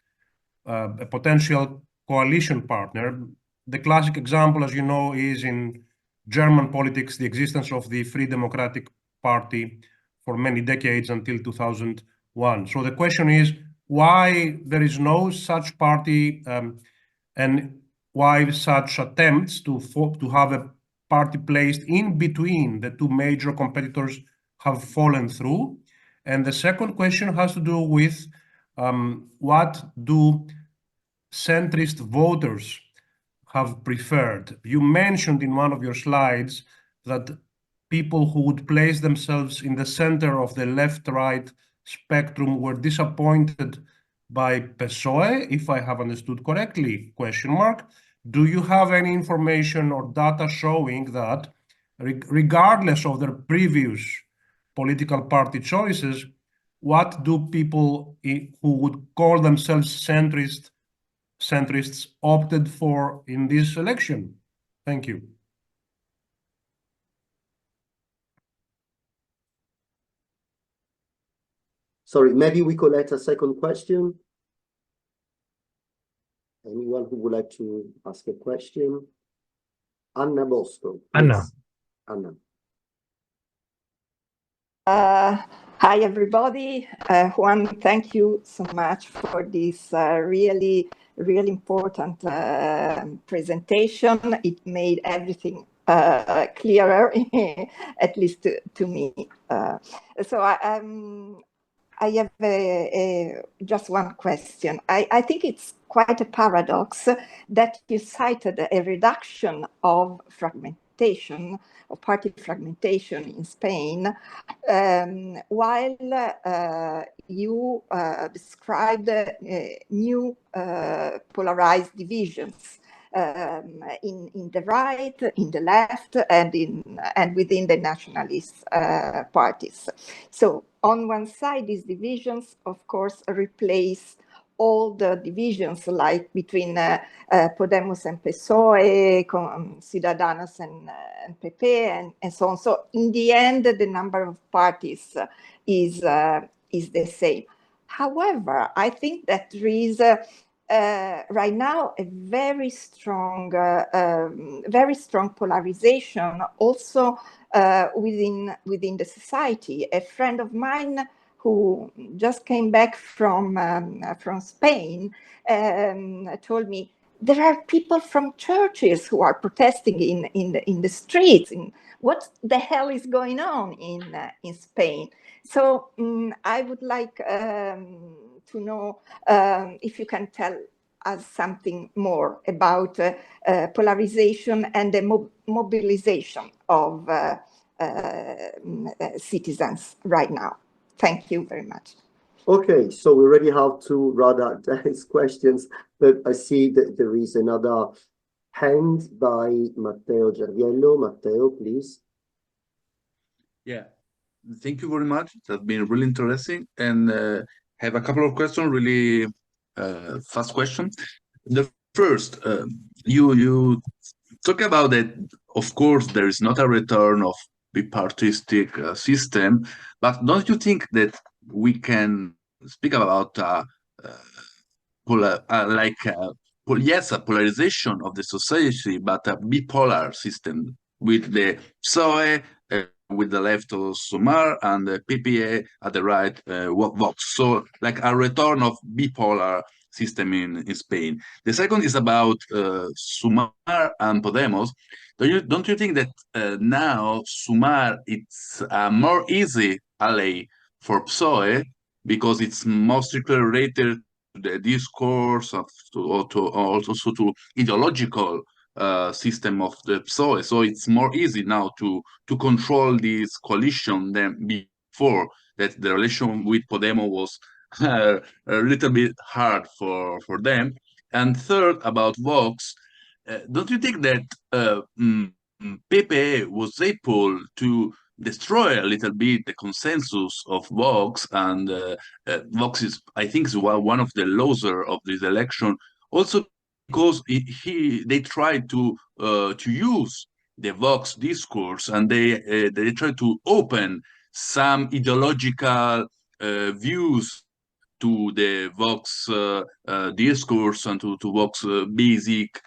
coalition partner. The classic example, as you know, is in German politics, the existence of the Free Democratic Party for many decades until 2001. So the question is why there is no such party and why such attempts to have a party placed in between the 2 major competitors have fallen through. And the second question has to do with what do centrist voters have preferred. You mentioned in one of your slides that people who would place themselves in the center of the left-right spectrum were disappointed by PSOE, if I have understood correctly, question mark. Do you have any information or data showing that regardless of their previous political party choices, what do people who would call themselves centrists opted for in this election? Thank you. Sorry, maybe we collect a second question. Anyone who would like to ask a question? Anna Bosco. Anna. Anna. Hi, everybody. Juan, thank you so much for this really important presentation. It made everything clearer, at least to me. So I have just one question. I think it's quite a paradox that you cited a reduction of fragmentation, of party fragmentation in Spain, while you described new polarized divisions in the right, in the left, and within the nationalist parties. So on one side, these divisions, of course, replace all the divisions like between Podemos and PSOE, Ciudadanos and PP, and so on. So in the end, the number of parties is the same. However, I think that there is right now a very strong polarization also within the society. A friend of mine who just came back from Spain told me there are people from churches who are protesting in the streets. What the hell is going on in Spain? So I would like to know if you can tell us something more about polarization and the mobilization of citizens right now. Thank you very much. Okay, so we already have two rather dense questions, but I see that there is another hand by Matteo Gerviello. Matteo, please. Yeah, thank you very much. It has been really interesting, and have a couple of questions, really fast questions. The first, you talk about that, of course, there is not a return of bipartistic system, but don't you think that we can speak about yes, a polarization of the society, but a bipolar system with the PSOE, with the left of Sumar, and the PPA at the right, Vox. So like a return of bipolar system in Spain. The second is about Sumar and Podemos. Don't you think that now Sumar it's a more easy ally for PSOE because it's more strictly related to the discourse of also to ideological system of the PSOE, so it's more easy now to control this coalition than before, that the relation with Podemos was a little bit hard for them. And third, about Vox, don't you think that PP was able to destroy a little bit the consensus of Vox, and Vox is, I think, is one of the losers of this election, also because they tried to use the Vox discourse, and they tried to open some ideological views to the Vox discourse and to Vox basic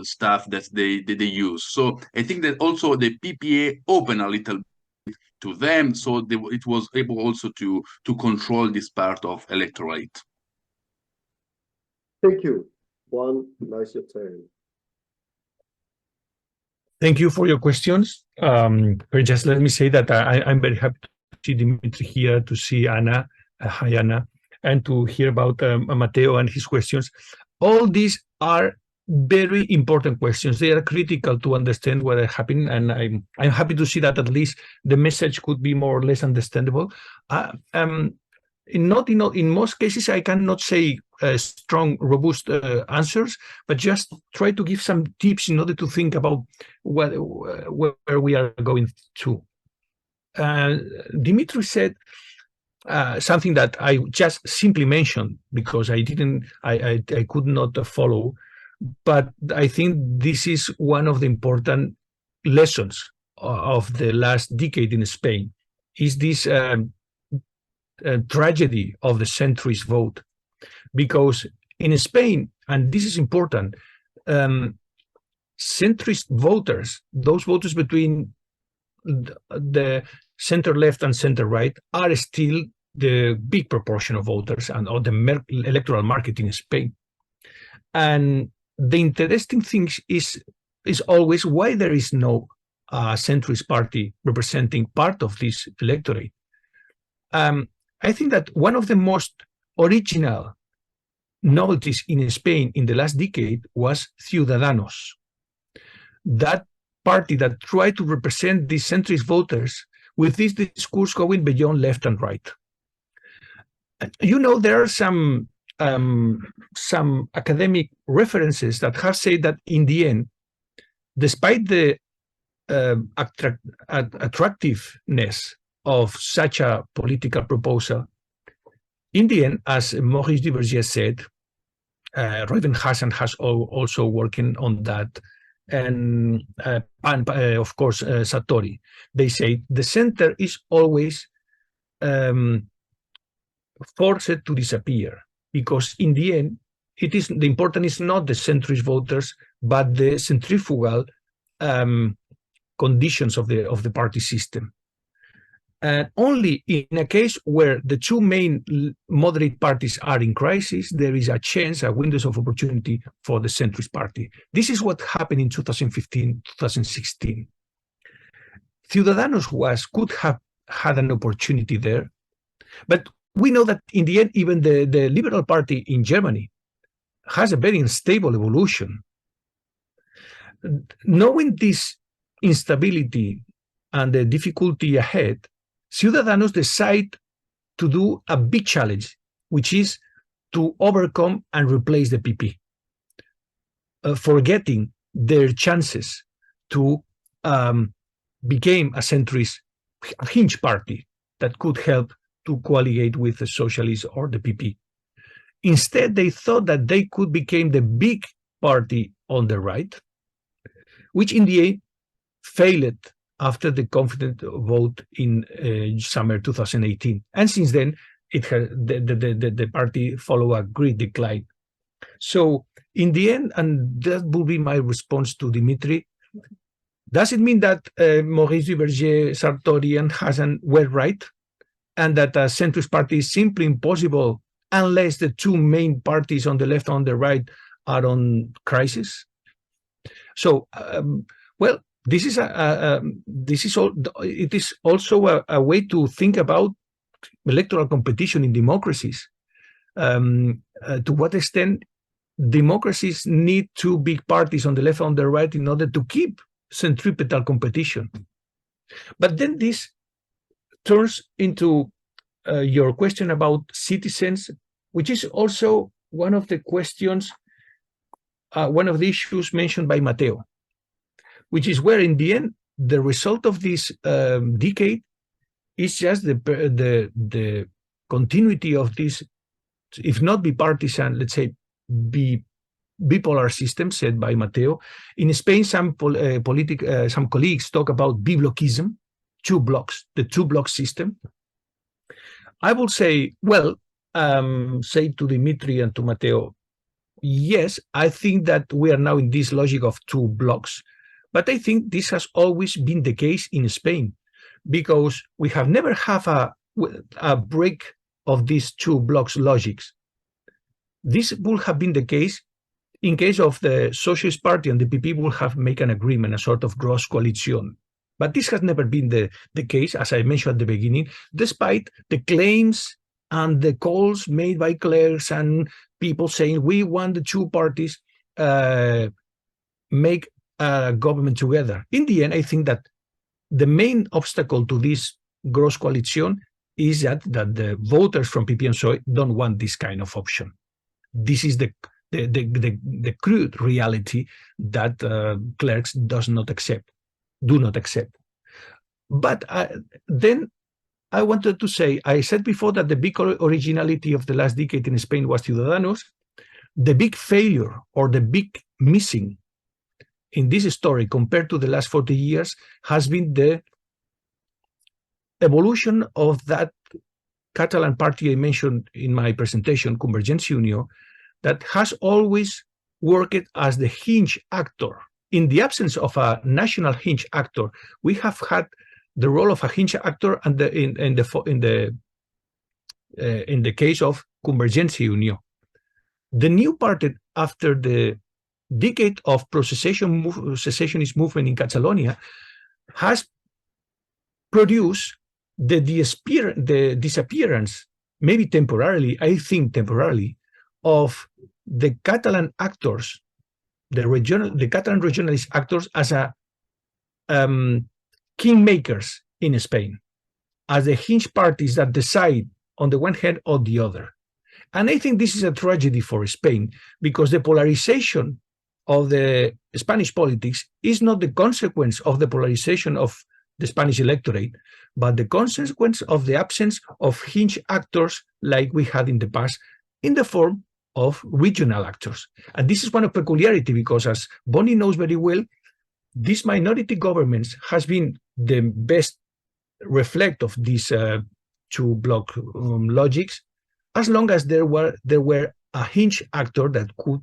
stuff that they use. So I think that also the PPA opened a little bit to them, so it was able also to control this part of electorate. Thank you. Juan, now it's your turn. Thank you for your questions. Just let me say that I'm very happy to see Dimitri here, to see Anna, hi Anna, and to hear about Matteo and his questions. All these are very important questions. They are critical to understand what is happening, and I'm happy to see that at least the message could be more or less understandable. in most cases, I cannot say strong, robust answers, but just try to give some tips in order to think about where we are going to. Dimitri said something that I just simply mentioned because I could not follow, but I think this is one of the important lessons of the last decade in Spain, is this tragedy of the centrist vote. Because in Spain, and this is important, centrist voters, those voters between the center left and center right, are still the big proportion of voters and of the electoral market in Spain. And the interesting thing is always why there is no centrist party representing part of this electorate. I think that one of the most original novelties in Spain in the last decade was Ciudadanos, that party that tried to represent these centrist voters with this discourse going beyond left and right. You know, there are some academic references that have said that in the end, despite the attractiveness of such a political proposal, in the end, as Maurice Duverger said, Reuven Hassan has also working on that, and of course Sartori. They say the center is always forced to disappear, because in the end, the important is not the centrist voters, but the centrifugal conditions of the party system. And only in a case where the two main moderate parties are in crisis, there is a chance, a window of opportunity for the centrist party. This is what happened in 2015, 2016. Ciudadanos could have had an opportunity there, but we know that in the end, even the Liberal Party in Germany has a very unstable evolution. Knowing this instability and the difficulty ahead, Ciudadanos decide to do a big challenge, which is to overcome and replace the PP, forgetting their chances to become a centrist hinge party that could help to coaliate with the socialists or the PP. Instead, they thought that they could become the big party on the right, which in the end failed after the confident vote in summer 2018. And since then, the party followed a great decline. So in the end, and that will be my response to Dimitri, does it mean that Maurice Duverger, Sartori, and Hassan were right, and that a centrist party is simply impossible unless the two main parties on the left and on the right are on crisis? So, well, it is also a way to think about electoral competition in democracies. To what extent democracies need two big parties on the left and on the right in order to keep centripetal competition. But then this turns into your question about citizens, which is also one of the questions, one of the issues mentioned by Matteo, which is where in the end, the result of this decade is just the continuity of this, if not bipartisan, let's say bipolar system said by Matteo. In Spain, some colleagues talk about biblockism, the two block system. I will say, well, say to Dimitri and to Matteo, yes, I think that we are now in this logic of two blocks, but I think this has always been the case in Spain, because we have never had a break of these two blocks logics. This would have been the case in case of the Socialist Party and the PP would have made an agreement, a sort of gross coalition. But this has never been the case, as I mentioned at the beginning, despite the claims and the calls made by clerks and people saying we want the two parties make a government together. In the end, I think that the main obstacle to this gross coalition is that the voters from PP and PSOE don't want this kind of option. This is the crude reality that clerks do not accept. But then I wanted to say, I said before that the big originality of the last decade in Spain was Ciudadanos. The big failure or the big missing in this story compared to the last 40 years has been the evolution of that Catalan party I mentioned in my presentation, Convergència i Unió, that has always worked as the hinge actor. In the absence of a national hinge actor, we have had the role of a hinge actor and in the case of Convergència i Unió. The new party, after the decade of secessionist movement in Catalonia, has produced the disappearance, maybe temporarily, I think temporarily, of the Catalan actors, the Catalan regionalist actors as a kingmakers in Spain, as the hinge parties that decide on the one hand or the other. And I think this is a tragedy for Spain, because the polarization of the Spanish politics is not the consequence of the polarization of the Spanish electorate, but the consequence of the absence of hinge actors like we had in the past in the form of regional actors. And this is one of peculiarity, because as Bonnie knows very well, these minority governments has been the best reflect of these two block logics, as long as there were a hinge actor that could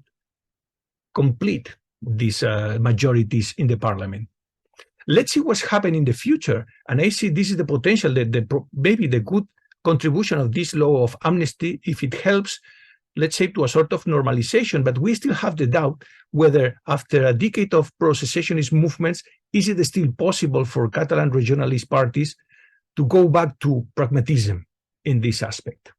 complete these majorities in the parliament. Let's see what's happening in the future. And I see this is the potential, maybe the good contribution of this law of amnesty, if it helps, let's say, to a sort of normalization. But we still have the doubt whether after a decade of pro-secessionist movements, is it still possible for Catalan regionalist parties to go back to pragmatism in this aspect?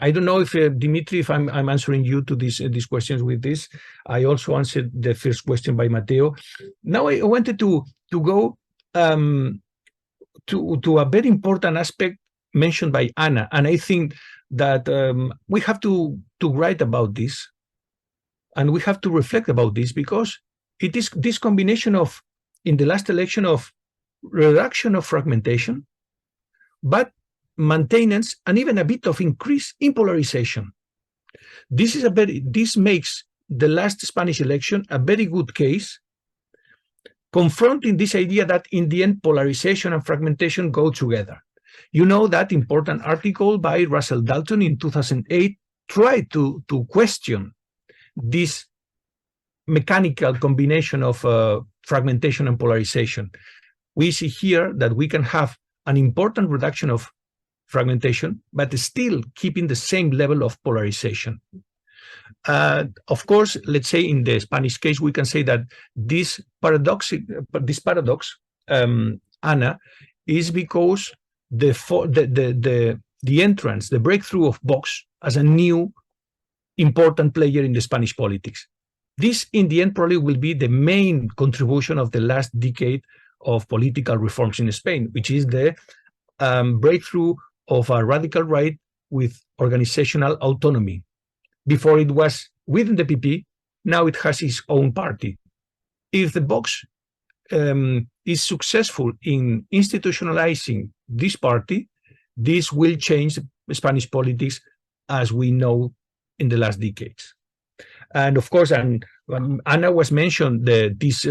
I don't know if, Dimitri, if I'm answering you to these questions with this. I also answered the first question by Matteo. Now I wanted to go to a very important aspect mentioned by Anna, and I think that we have to write about this, and we have to reflect about this, because it is this combination of, in the last election, of reduction of fragmentation, but maintenance and even a bit of increase in polarization. This makes the last Spanish election a very good case, confronting this idea that in the end polarization and fragmentation go together. You know, that important article by Russell Dalton in 2008 tried to question this mechanical combination of fragmentation and polarization. We see here that we can have an important reduction of fragmentation, but still keeping the same level of polarization. Of course, let's say in the Spanish case, we can say that this paradox, Anna, is because the entrance, the breakthrough of Vox as a new important player in the Spanish politics. This, in the end, probably will be the main contribution of the last decade of political reforms in Spain, which is the breakthrough of a radical right with organizational autonomy. Before it was within the PP, now it has its own party. If the Vox is successful in institutionalizing this party, this will change Spanish politics as we know in the last decades. And of course, Anna was mentioned this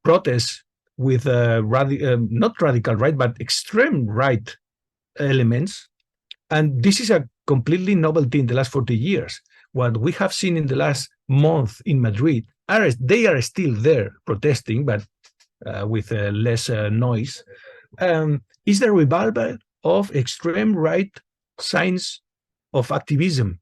protest with not radical right, but extreme right elements. And this is a completely novelty in the last 40 years. What we have seen in the last month in Madrid, they are still there protesting, but with less noise, is the revival of extreme right signs of activism,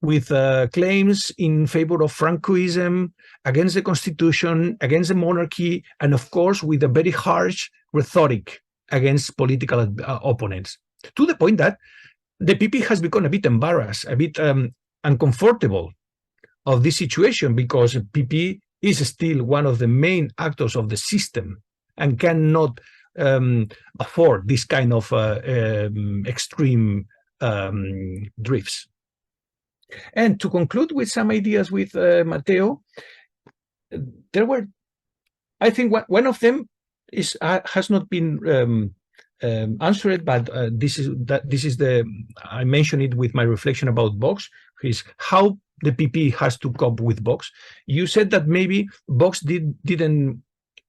with claims in favor of Francoism, against the constitution, against the monarchy, and of course with a very harsh rhetoric against political opponents, to the point that the PP has become a bit embarrassed, a bit uncomfortable of this situation, because PP is still one of the main actors of the system and cannot afford this kind of extreme drifts. And to conclude with some ideas with Matteo, there were, I think one of them is has not been answered, but this is the, I mentioned it with my reflection about Vox, is how the PP has to cope with Vox. You said that maybe Vox didn't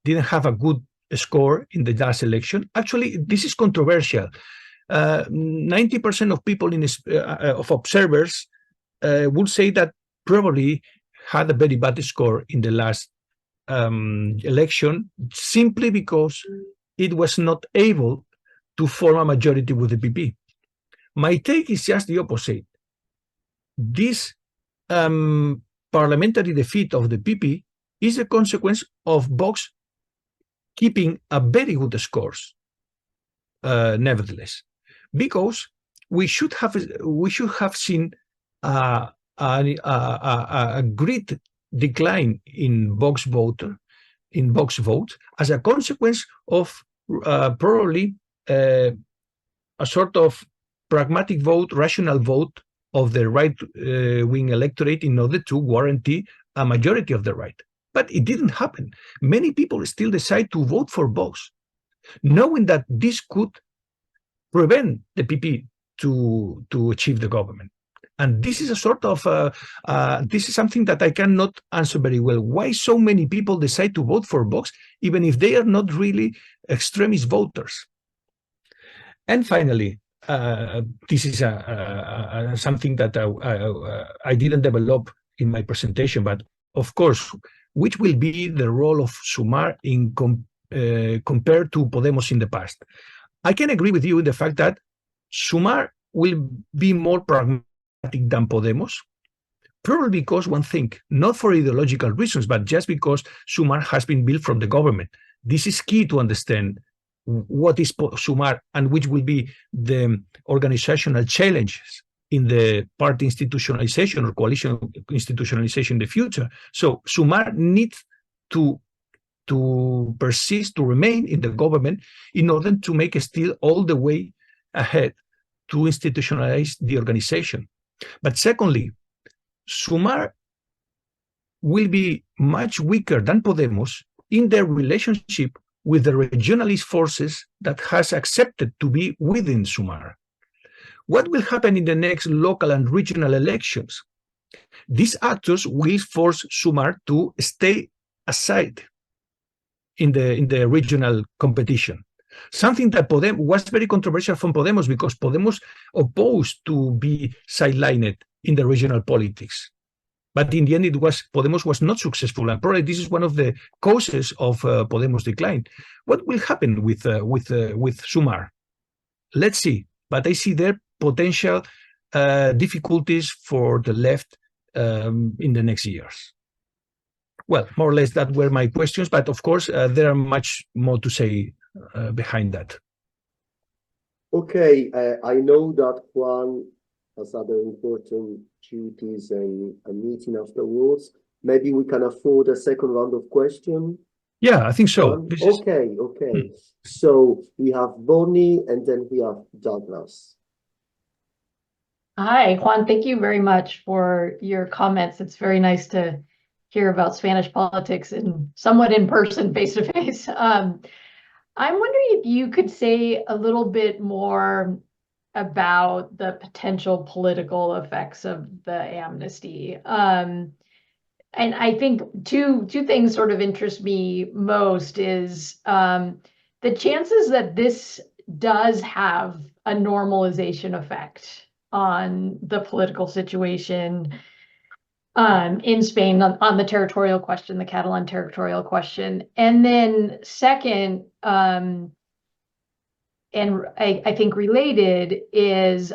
have a good score in the last election. Actually, this is controversial. 90% of people of observers would say that probably had a very bad score in the last election, simply because it was not able to form a majority with the PP. My take is just the opposite. This parliamentary defeat of the PP is a consequence of Vox keeping a very good scores, nevertheless, because we should have seen a great decline in Vox vote as a consequence of probably a sort of pragmatic vote, rational vote of the right-wing electorate in order to guarantee a majority of the right. But it didn't happen. Many people still decide to vote for Vox, knowing that this could prevent the PP to achieve the government. And this is a sort of, this is something that I cannot answer very well. Why so many people decide to vote for Vox, even if they are not really extremist voters? And finally, this is something that I didn't develop in my presentation, but of course, which will be the role of Sumar in compared to Podemos in the past? I can agree with you in the fact that Sumar will be more pragmatic than Podemos, probably because one thing, not for ideological reasons, but just because Sumar has been built from the government. This is key to understand what is Sumar and which will be the organizational challenges in the party institutionalization or coalition institutionalization in the future. So Sumar needs to persist, to remain in the government in order to make a steal all the way ahead to institutionalize the organization. But secondly, Sumar will be much weaker than Podemos in their relationship with the regionalist forces that has accepted to be within Sumar. What will happen in the next local and regional elections? These actors will force Sumar to stay aside in the regional competition. Something that Podemos was very controversial from Podemos, because Podemos opposed to be sidelined in the regional politics. But in the end, Podemos was not successful, and probably this is one of the causes of Podemos' decline. What will happen with Sumar? Let's see. But I see there potential difficulties for the left in the next years. Well, more or less that were my questions, but of course there are much more to say behind that. Okay, I know that Juan has other important duties and a meeting afterwards. Maybe we can afford a second round of questions. Yeah, I think so. Okay. So we have Bonnie and then we have Douglas. Hi, Juan. Thank you very much for your comments. It's very nice to hear about Spanish politics and somewhat in person, face to face. I'm wondering if you could say a little bit more about the potential political effects of the amnesty. And I think two things sort of interest me most is the chances that this does have a normalization effect on the political situation in Spain on the territorial question, the Catalan territorial question. And then second, and I think related is,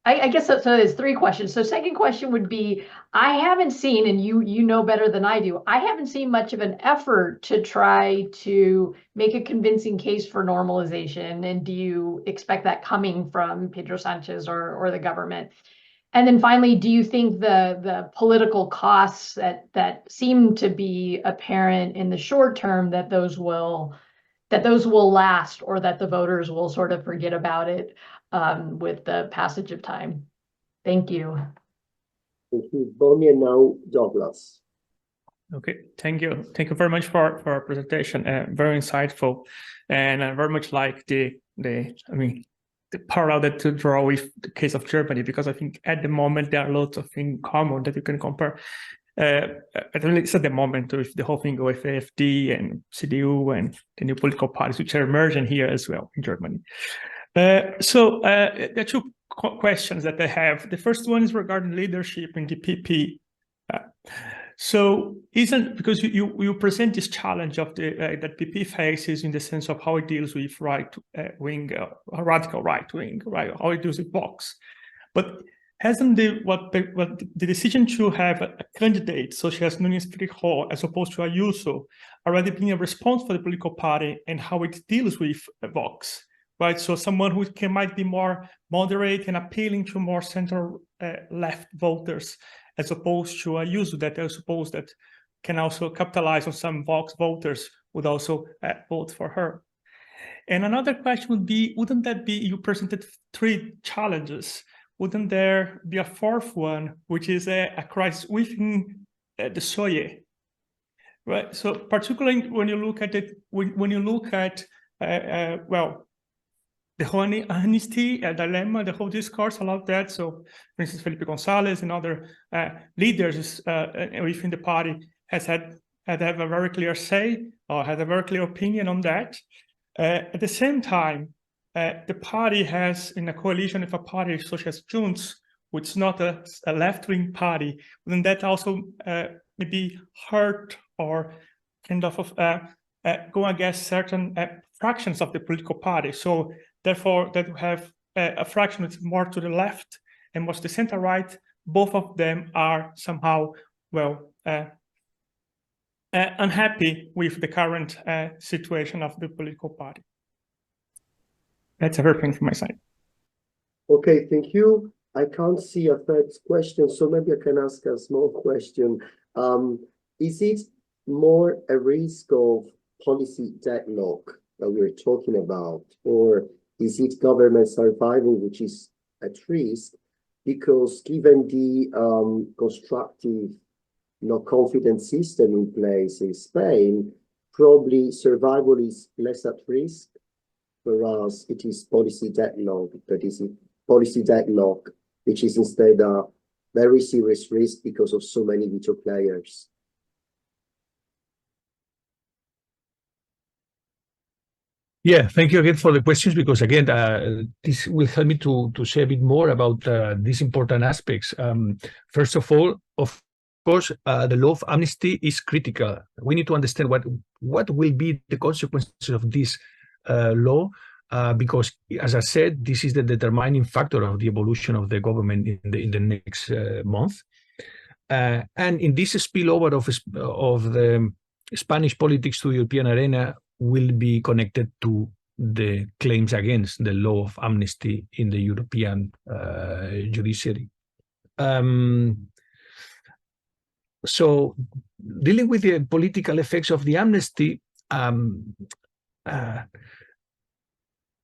I guess so there's three questions. So second question would be, I haven't seen, and you know better than I do, I haven't seen much of an effort to try to make a convincing case for normalization. And do you expect that coming from Pedro Sánchez or the government? And then finally, do you think the political costs that seem to be apparent in the short term, that those will that those will last, or that the voters will sort of forget about it with the passage of time. Thank you. Thank you, Bonnie, and now Douglas. Okay, thank you. Thank you very much for our presentation. Very insightful, and I very much like the parallel that to draw with the case of Germany, because I think at the moment there are lots of things in common that you can compare. At least at the moment, with the whole thing with AfD and CDU and the new political parties which are emerging here as well in Germany. So there are two questions that I have. The first one is regarding leadership in the PP. So isn't, because you present this challenge of the that PP faces in the sense of how it deals with right wing, radical right wing, right? How it deals with Vox, but hasn't the decision to have a candidate such as Nunes Feijóo as opposed to Ayuso already been a response for the political party and how it deals with Vox, right? So someone who might be more moderate and appealing to more center left voters, as opposed to Ayuso that I suppose that can also capitalize on some Vox voters would also vote for her. And another question would be, wouldn't that be, you presented 3 challenges, wouldn't there be a 4th one, which is a crisis within the SOE, right? So particularly when you look at it, when you look at, well, the whole amnesty dilemma, the whole discourse about that. So, for instance, Felipe González and other leaders within the party have a very clear say or had a very clear opinion on that. At the same time, the party has, in a coalition with a party such as Junts, which is not a left-wing party, then that also maybe hurt or kind of go against certain fractions of the political party. So therefore, that we have a fraction that's more to the left and more to the center-right, both of them are somehow, well, unhappy with the current situation of the political party. That's everything from my side. Okay, thank you. I can't see a 3rd question, so maybe I can ask a small question. Is it more a risk of policy deadlock that we're talking about, or is it government survival, which is at risk? Because given the constructive, confidence system in place in Spain, probably survival is less at risk, whereas it is policy deadlock, which is instead a very serious risk because of so many veto players. Yeah, thank you again for the questions, because again, this will help me to say a bit more about these important aspects. First of all, of course, the law of amnesty is critical. We need to understand what will be the consequences of this law, because, as I said, this is the determining factor of the evolution of the government in the next month. And in this spillover of the Spanish politics to the European arena will be connected to the claims against the law of amnesty in the European judiciary. So dealing with the political effects of the amnesty,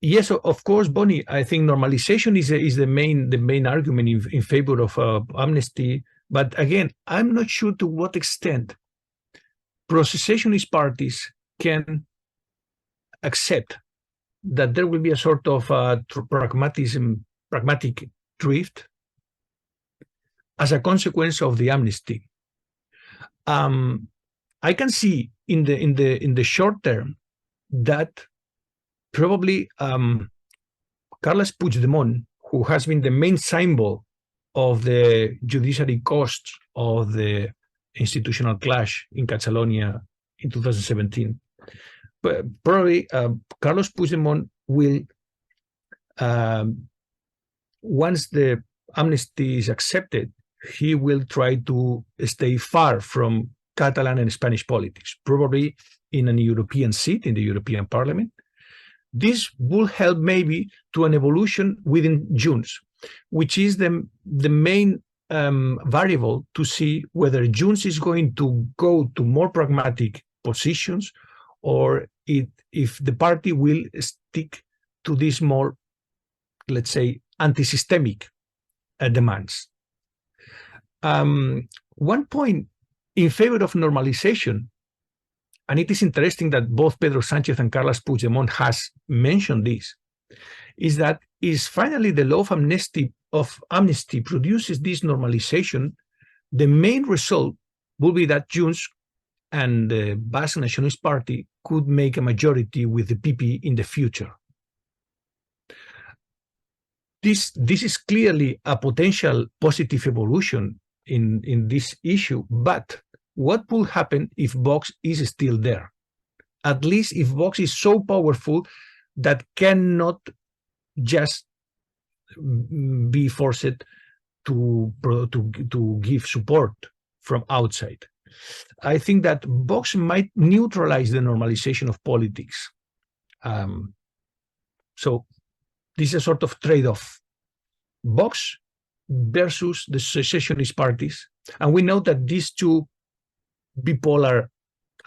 yes, of course, Bonnie, I think normalization is the main argument in favor of amnesty. But again, I'm not sure to what extent pro-secessionist parties can accept that there will be a sort of pragmatic drift as a consequence of the amnesty. I can see in the short term that probably Carles Puigdemont, who has been the main symbol of the judiciary costs of the institutional clash in Catalonia in 2017, but probably Carles Puigdemont will, once the amnesty is accepted, he will try to stay far from Catalan and Spanish politics, probably in a European seat in the European Parliament. This will help maybe to an evolution within Junts, which is the main variable to see whether Junts is going to go to more pragmatic positions or if the party will stick to these more, let's say, anti-systemic demands. One point in favor of normalization, and it is interesting that both Pedro Sánchez and Carles Puigdemont has mentioned this, is that finally the law of amnesty produces this normalization. The main result will be that Junts and the Basque Nationalist Party could make a majority with the PP in the future. This is clearly a potential positive evolution in this issue, but what will happen if Vox is still there? At least if Vox is so powerful that cannot just be forced to give support from outside. I think that Vox might neutralize the normalization of politics. So this is a sort of trade-off. Vox versus the secessionist parties. And we know that these two bipolar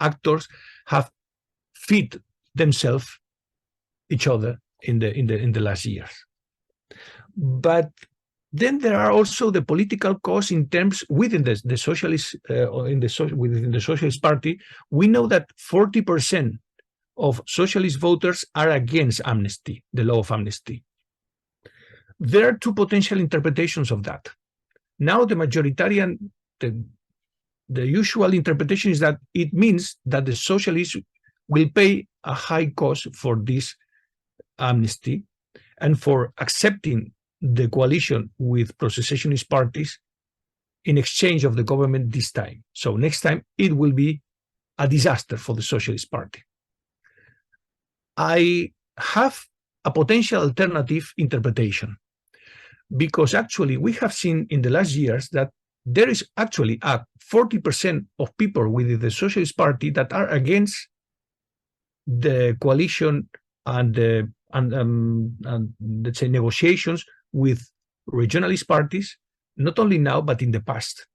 actors have fed themselves each other in the last years. But then there are also the political costs in terms within the socialist within the Socialist Party. We know that 40% of socialist voters are against amnesty, the law of amnesty. There are two potential interpretations of that. Now the majoritarian, the usual interpretation is that it means that the socialists will pay a high cost for this amnesty and for accepting the coalition with pro-secessionist parties in exchange of the government this time. So next time it will be a disaster for the Socialist Party. I have a potential alternative interpretation, because actually we have seen in the last years that there is actually a 40% of people within the Socialist Party that are against the coalition and let's say negotiations with regionalist parties, not only now, but in the past.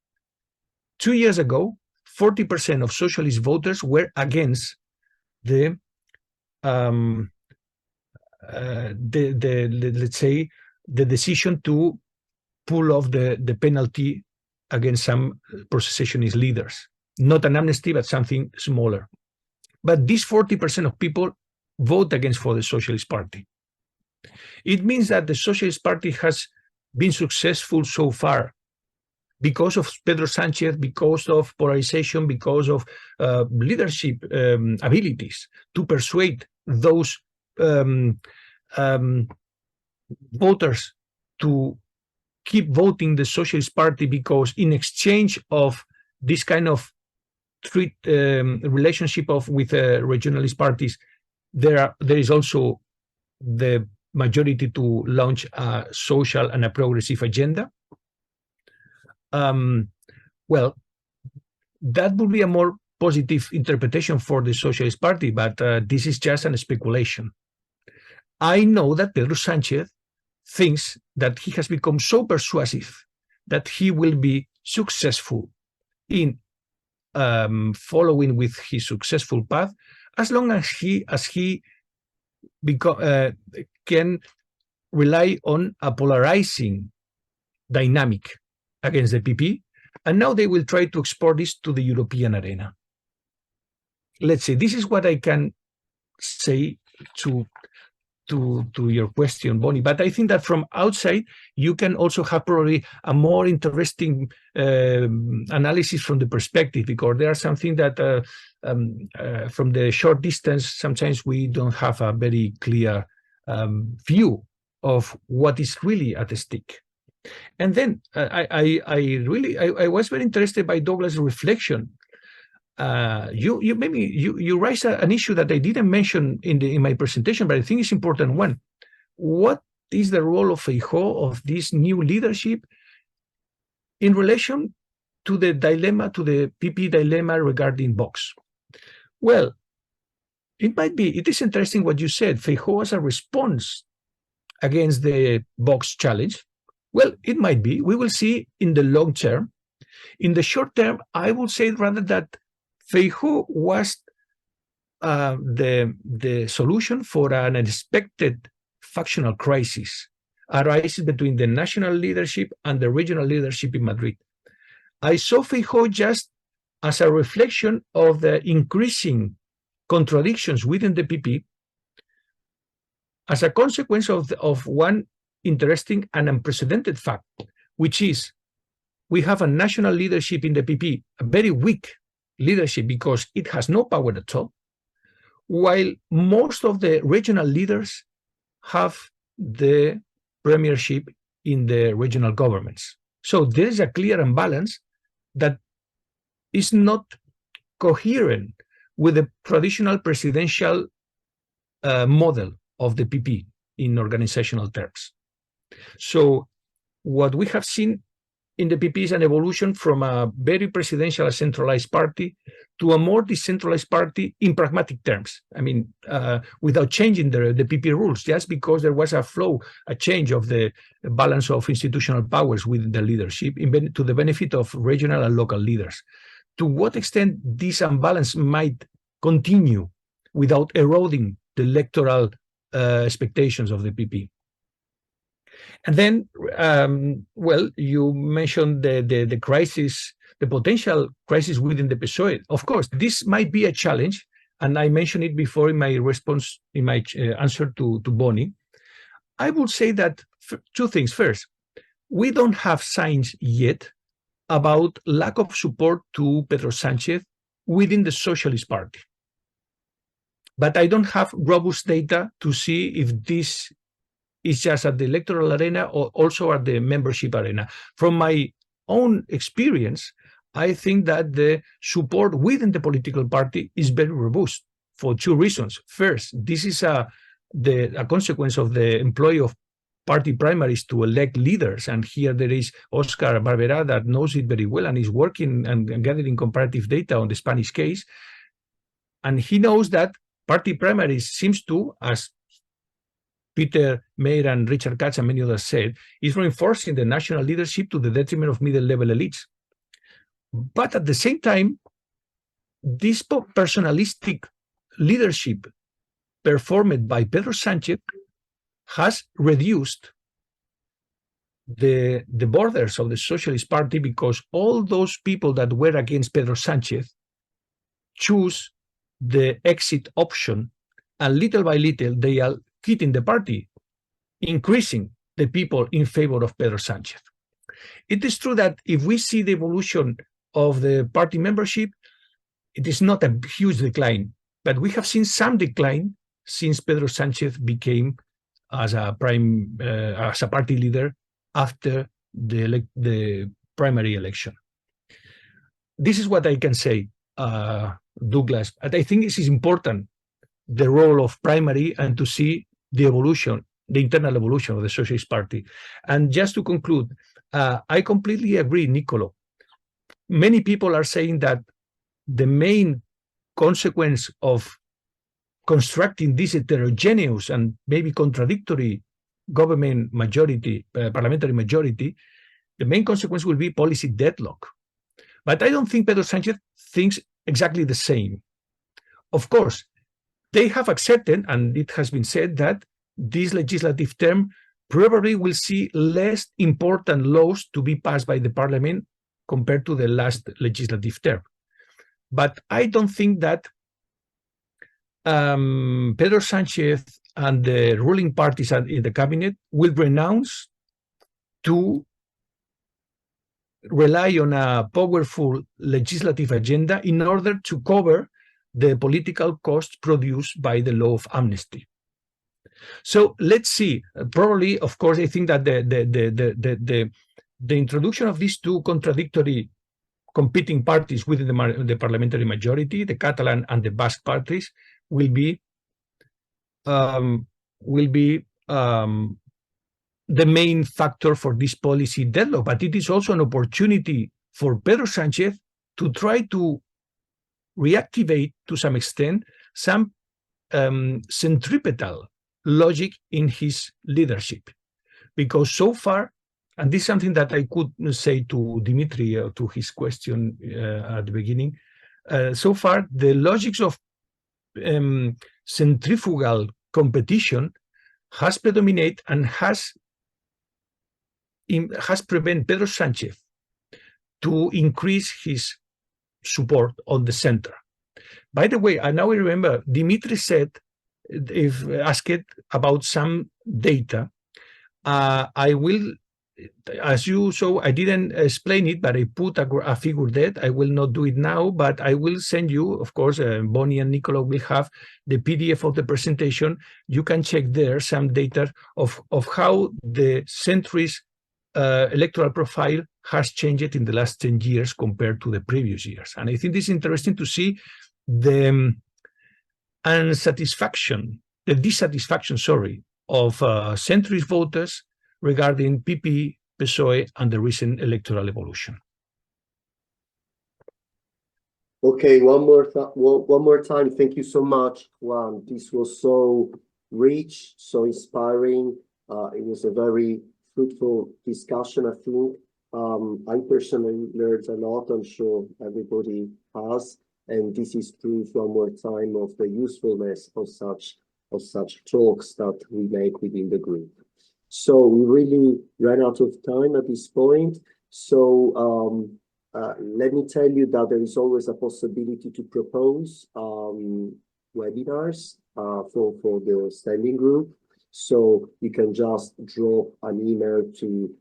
2 years ago, 40% of socialist voters were against let's say, the decision to pull off the penalty against some pro-secessionist leaders. Not an amnesty, but something smaller. But this 40% of people vote against for the Socialist Party. It means that the Socialist Party has been successful so far because of Pedro Sánchez, because of polarization, because of leadership abilities to persuade those voters to keep voting the Socialist Party, because in exchange of this kind of relationship with regionalist parties, there is also the majority to launch a social and a progressive agenda. Well, that would be a more positive interpretation for the Socialist Party, but this is just a speculation. I know that Pedro Sánchez thinks that he has become so persuasive that he will be successful in following with his successful path, as long as he can rely on a polarizing dynamic against the PP, and now they will try to export this to the European arena. Let's say this is what I can say to your question, Bonnie. But I think that from outside, you can also have probably a more interesting analysis from the perspective, because there are something that from the short distance, sometimes we don't have a very clear view of what is really at stake. And then I was very interested by Douglas' reflection. You raise an issue that I didn't mention in my presentation, but I think it's an important one. What is the role of Feijóo, of this new leadership, in relation to the dilemma, to the PP dilemma regarding Vox? Well, it is interesting what you said. Feijóo as a response against the Vox challenge. Well, it might be. We will see in the long term. In the short term, I would say rather that Feijóo was the solution for an unexpected factional crisis arises between the national leadership and the regional leadership in Madrid. I saw Feijóo just as a reflection of the increasing contradictions within the PP as a consequence of one interesting and unprecedented fact, which is we have a national leadership in the PP, a very weak leadership because it has no power at all, while most of the regional leaders have the premiership in the regional governments. So there is a clear imbalance that is not coherent with the traditional presidential model of the PP in organizational terms. So what we have seen in the PP is an evolution from a very presidential centralized party to a more decentralized party in pragmatic terms. I mean, without changing the PP rules, just because there was a change of the balance of institutional powers within the leadership to the benefit of regional and local leaders. To what extent this imbalance might continue without eroding the electoral expectations of the PP? And then, well, you mentioned the crisis, the potential crisis within the PSOE. Of course, this might be a challenge, and I mentioned it before in my response, in my answer to Bonnie. I would say that two things. First, we don't have signs yet about lack of support to Pedro Sánchez within the Socialist Party. But I don't have robust data to see if this is just at the electoral arena or also at the membership arena. From my own experience, I think that the support within the political party is very robust for two reasons. First, this is a consequence of the employee of party primaries to elect leaders. And here there is Oscar Barbera that knows it very well and is working and gathering comparative data on the Spanish case. And he knows that party primaries seems to, as Peter Mayer and Richard Katz and many others said, is reinforcing the national leadership to the detriment of middle-level elites. But at the same time, this personalistic leadership performed by Pedro Sánchez has reduced the borders of the Socialist Party, because all those people that were against Pedro Sánchez choose the exit option, and little by little they are quitting the party, increasing the people in favor of Pedro Sánchez. It is true that if we see the evolution of the party membership, it is not a huge decline, but we have seen some decline since Pedro Sánchez became as a party leader after the primary election. This is what I can say, Douglas. And I think this is important, the role of primary, and to see the evolution, the internal evolution of the Socialist Party. And just to conclude, I completely agree, Nicolò. Many people are saying that the main consequence of constructing this heterogeneous and maybe contradictory government majority, parliamentary majority, the main consequence will be policy deadlock. But I don't think Pedro Sánchez thinks exactly the same. Of course, they have accepted, and it has been said, that this legislative term probably will see less important laws to be passed by the parliament compared to the last legislative term. But I don't think that Pedro Sánchez and the ruling parties in the cabinet will renounce to rely on a powerful legislative agenda in order to cover the political costs produced by the law of amnesty. So let's see. Probably, of course, I think that the introduction of these two contradictory competing parties within the parliamentary majority, the Catalan and the Basque parties, will be the main factor for this policy deadlock. But it is also an opportunity for Pedro Sánchez to try to reactivate, to some extent, some centripetal logic in his leadership. Because so far, and this is something that I could say to Dimitri, to his question at the beginning, so far the logics of centrifugal competition has predominated and has prevented Pedro Sánchez to increase his support on the center. By the way, I now remember Dimitri said, if asked about some data, I will, as you saw, I didn't explain it, but I put a figure there. I will not do it now, but I will send you, of course, Bonnie and Nicolò will have the PDF of the presentation. You can check there some data of how the centrist electoral profile has changed in the last 10 years compared to the previous years. And I think it's interesting to see the dissatisfaction, sorry, of centrist voters regarding PP, PSOE, and the recent electoral evolution. Okay, one more time. Thank you so much, Juan. This was so rich, so inspiring. It was a very fruitful discussion, I think. I personally learned a lot. I'm sure everybody has, and this is proof one more time of the usefulness of such talks that we make within the group. So we really ran out of time at this point. So let me tell you that there is always a possibility to propose webinars for the standing group. So you can just drop an email to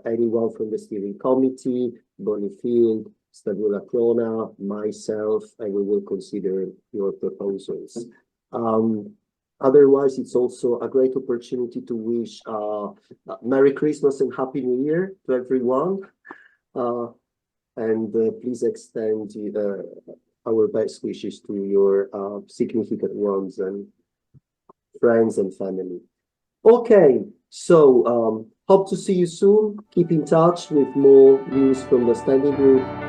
anyone from the steering committee, Bonifield, Stabula Crona, myself, and we will consider your proposals. Otherwise, it's also a great opportunity to wish Merry Christmas and Happy New Year to everyone. And please extend our best wishes to your significant ones and friends and family. Okay, so hope to see you soon. Keep in touch with more news from the standing group.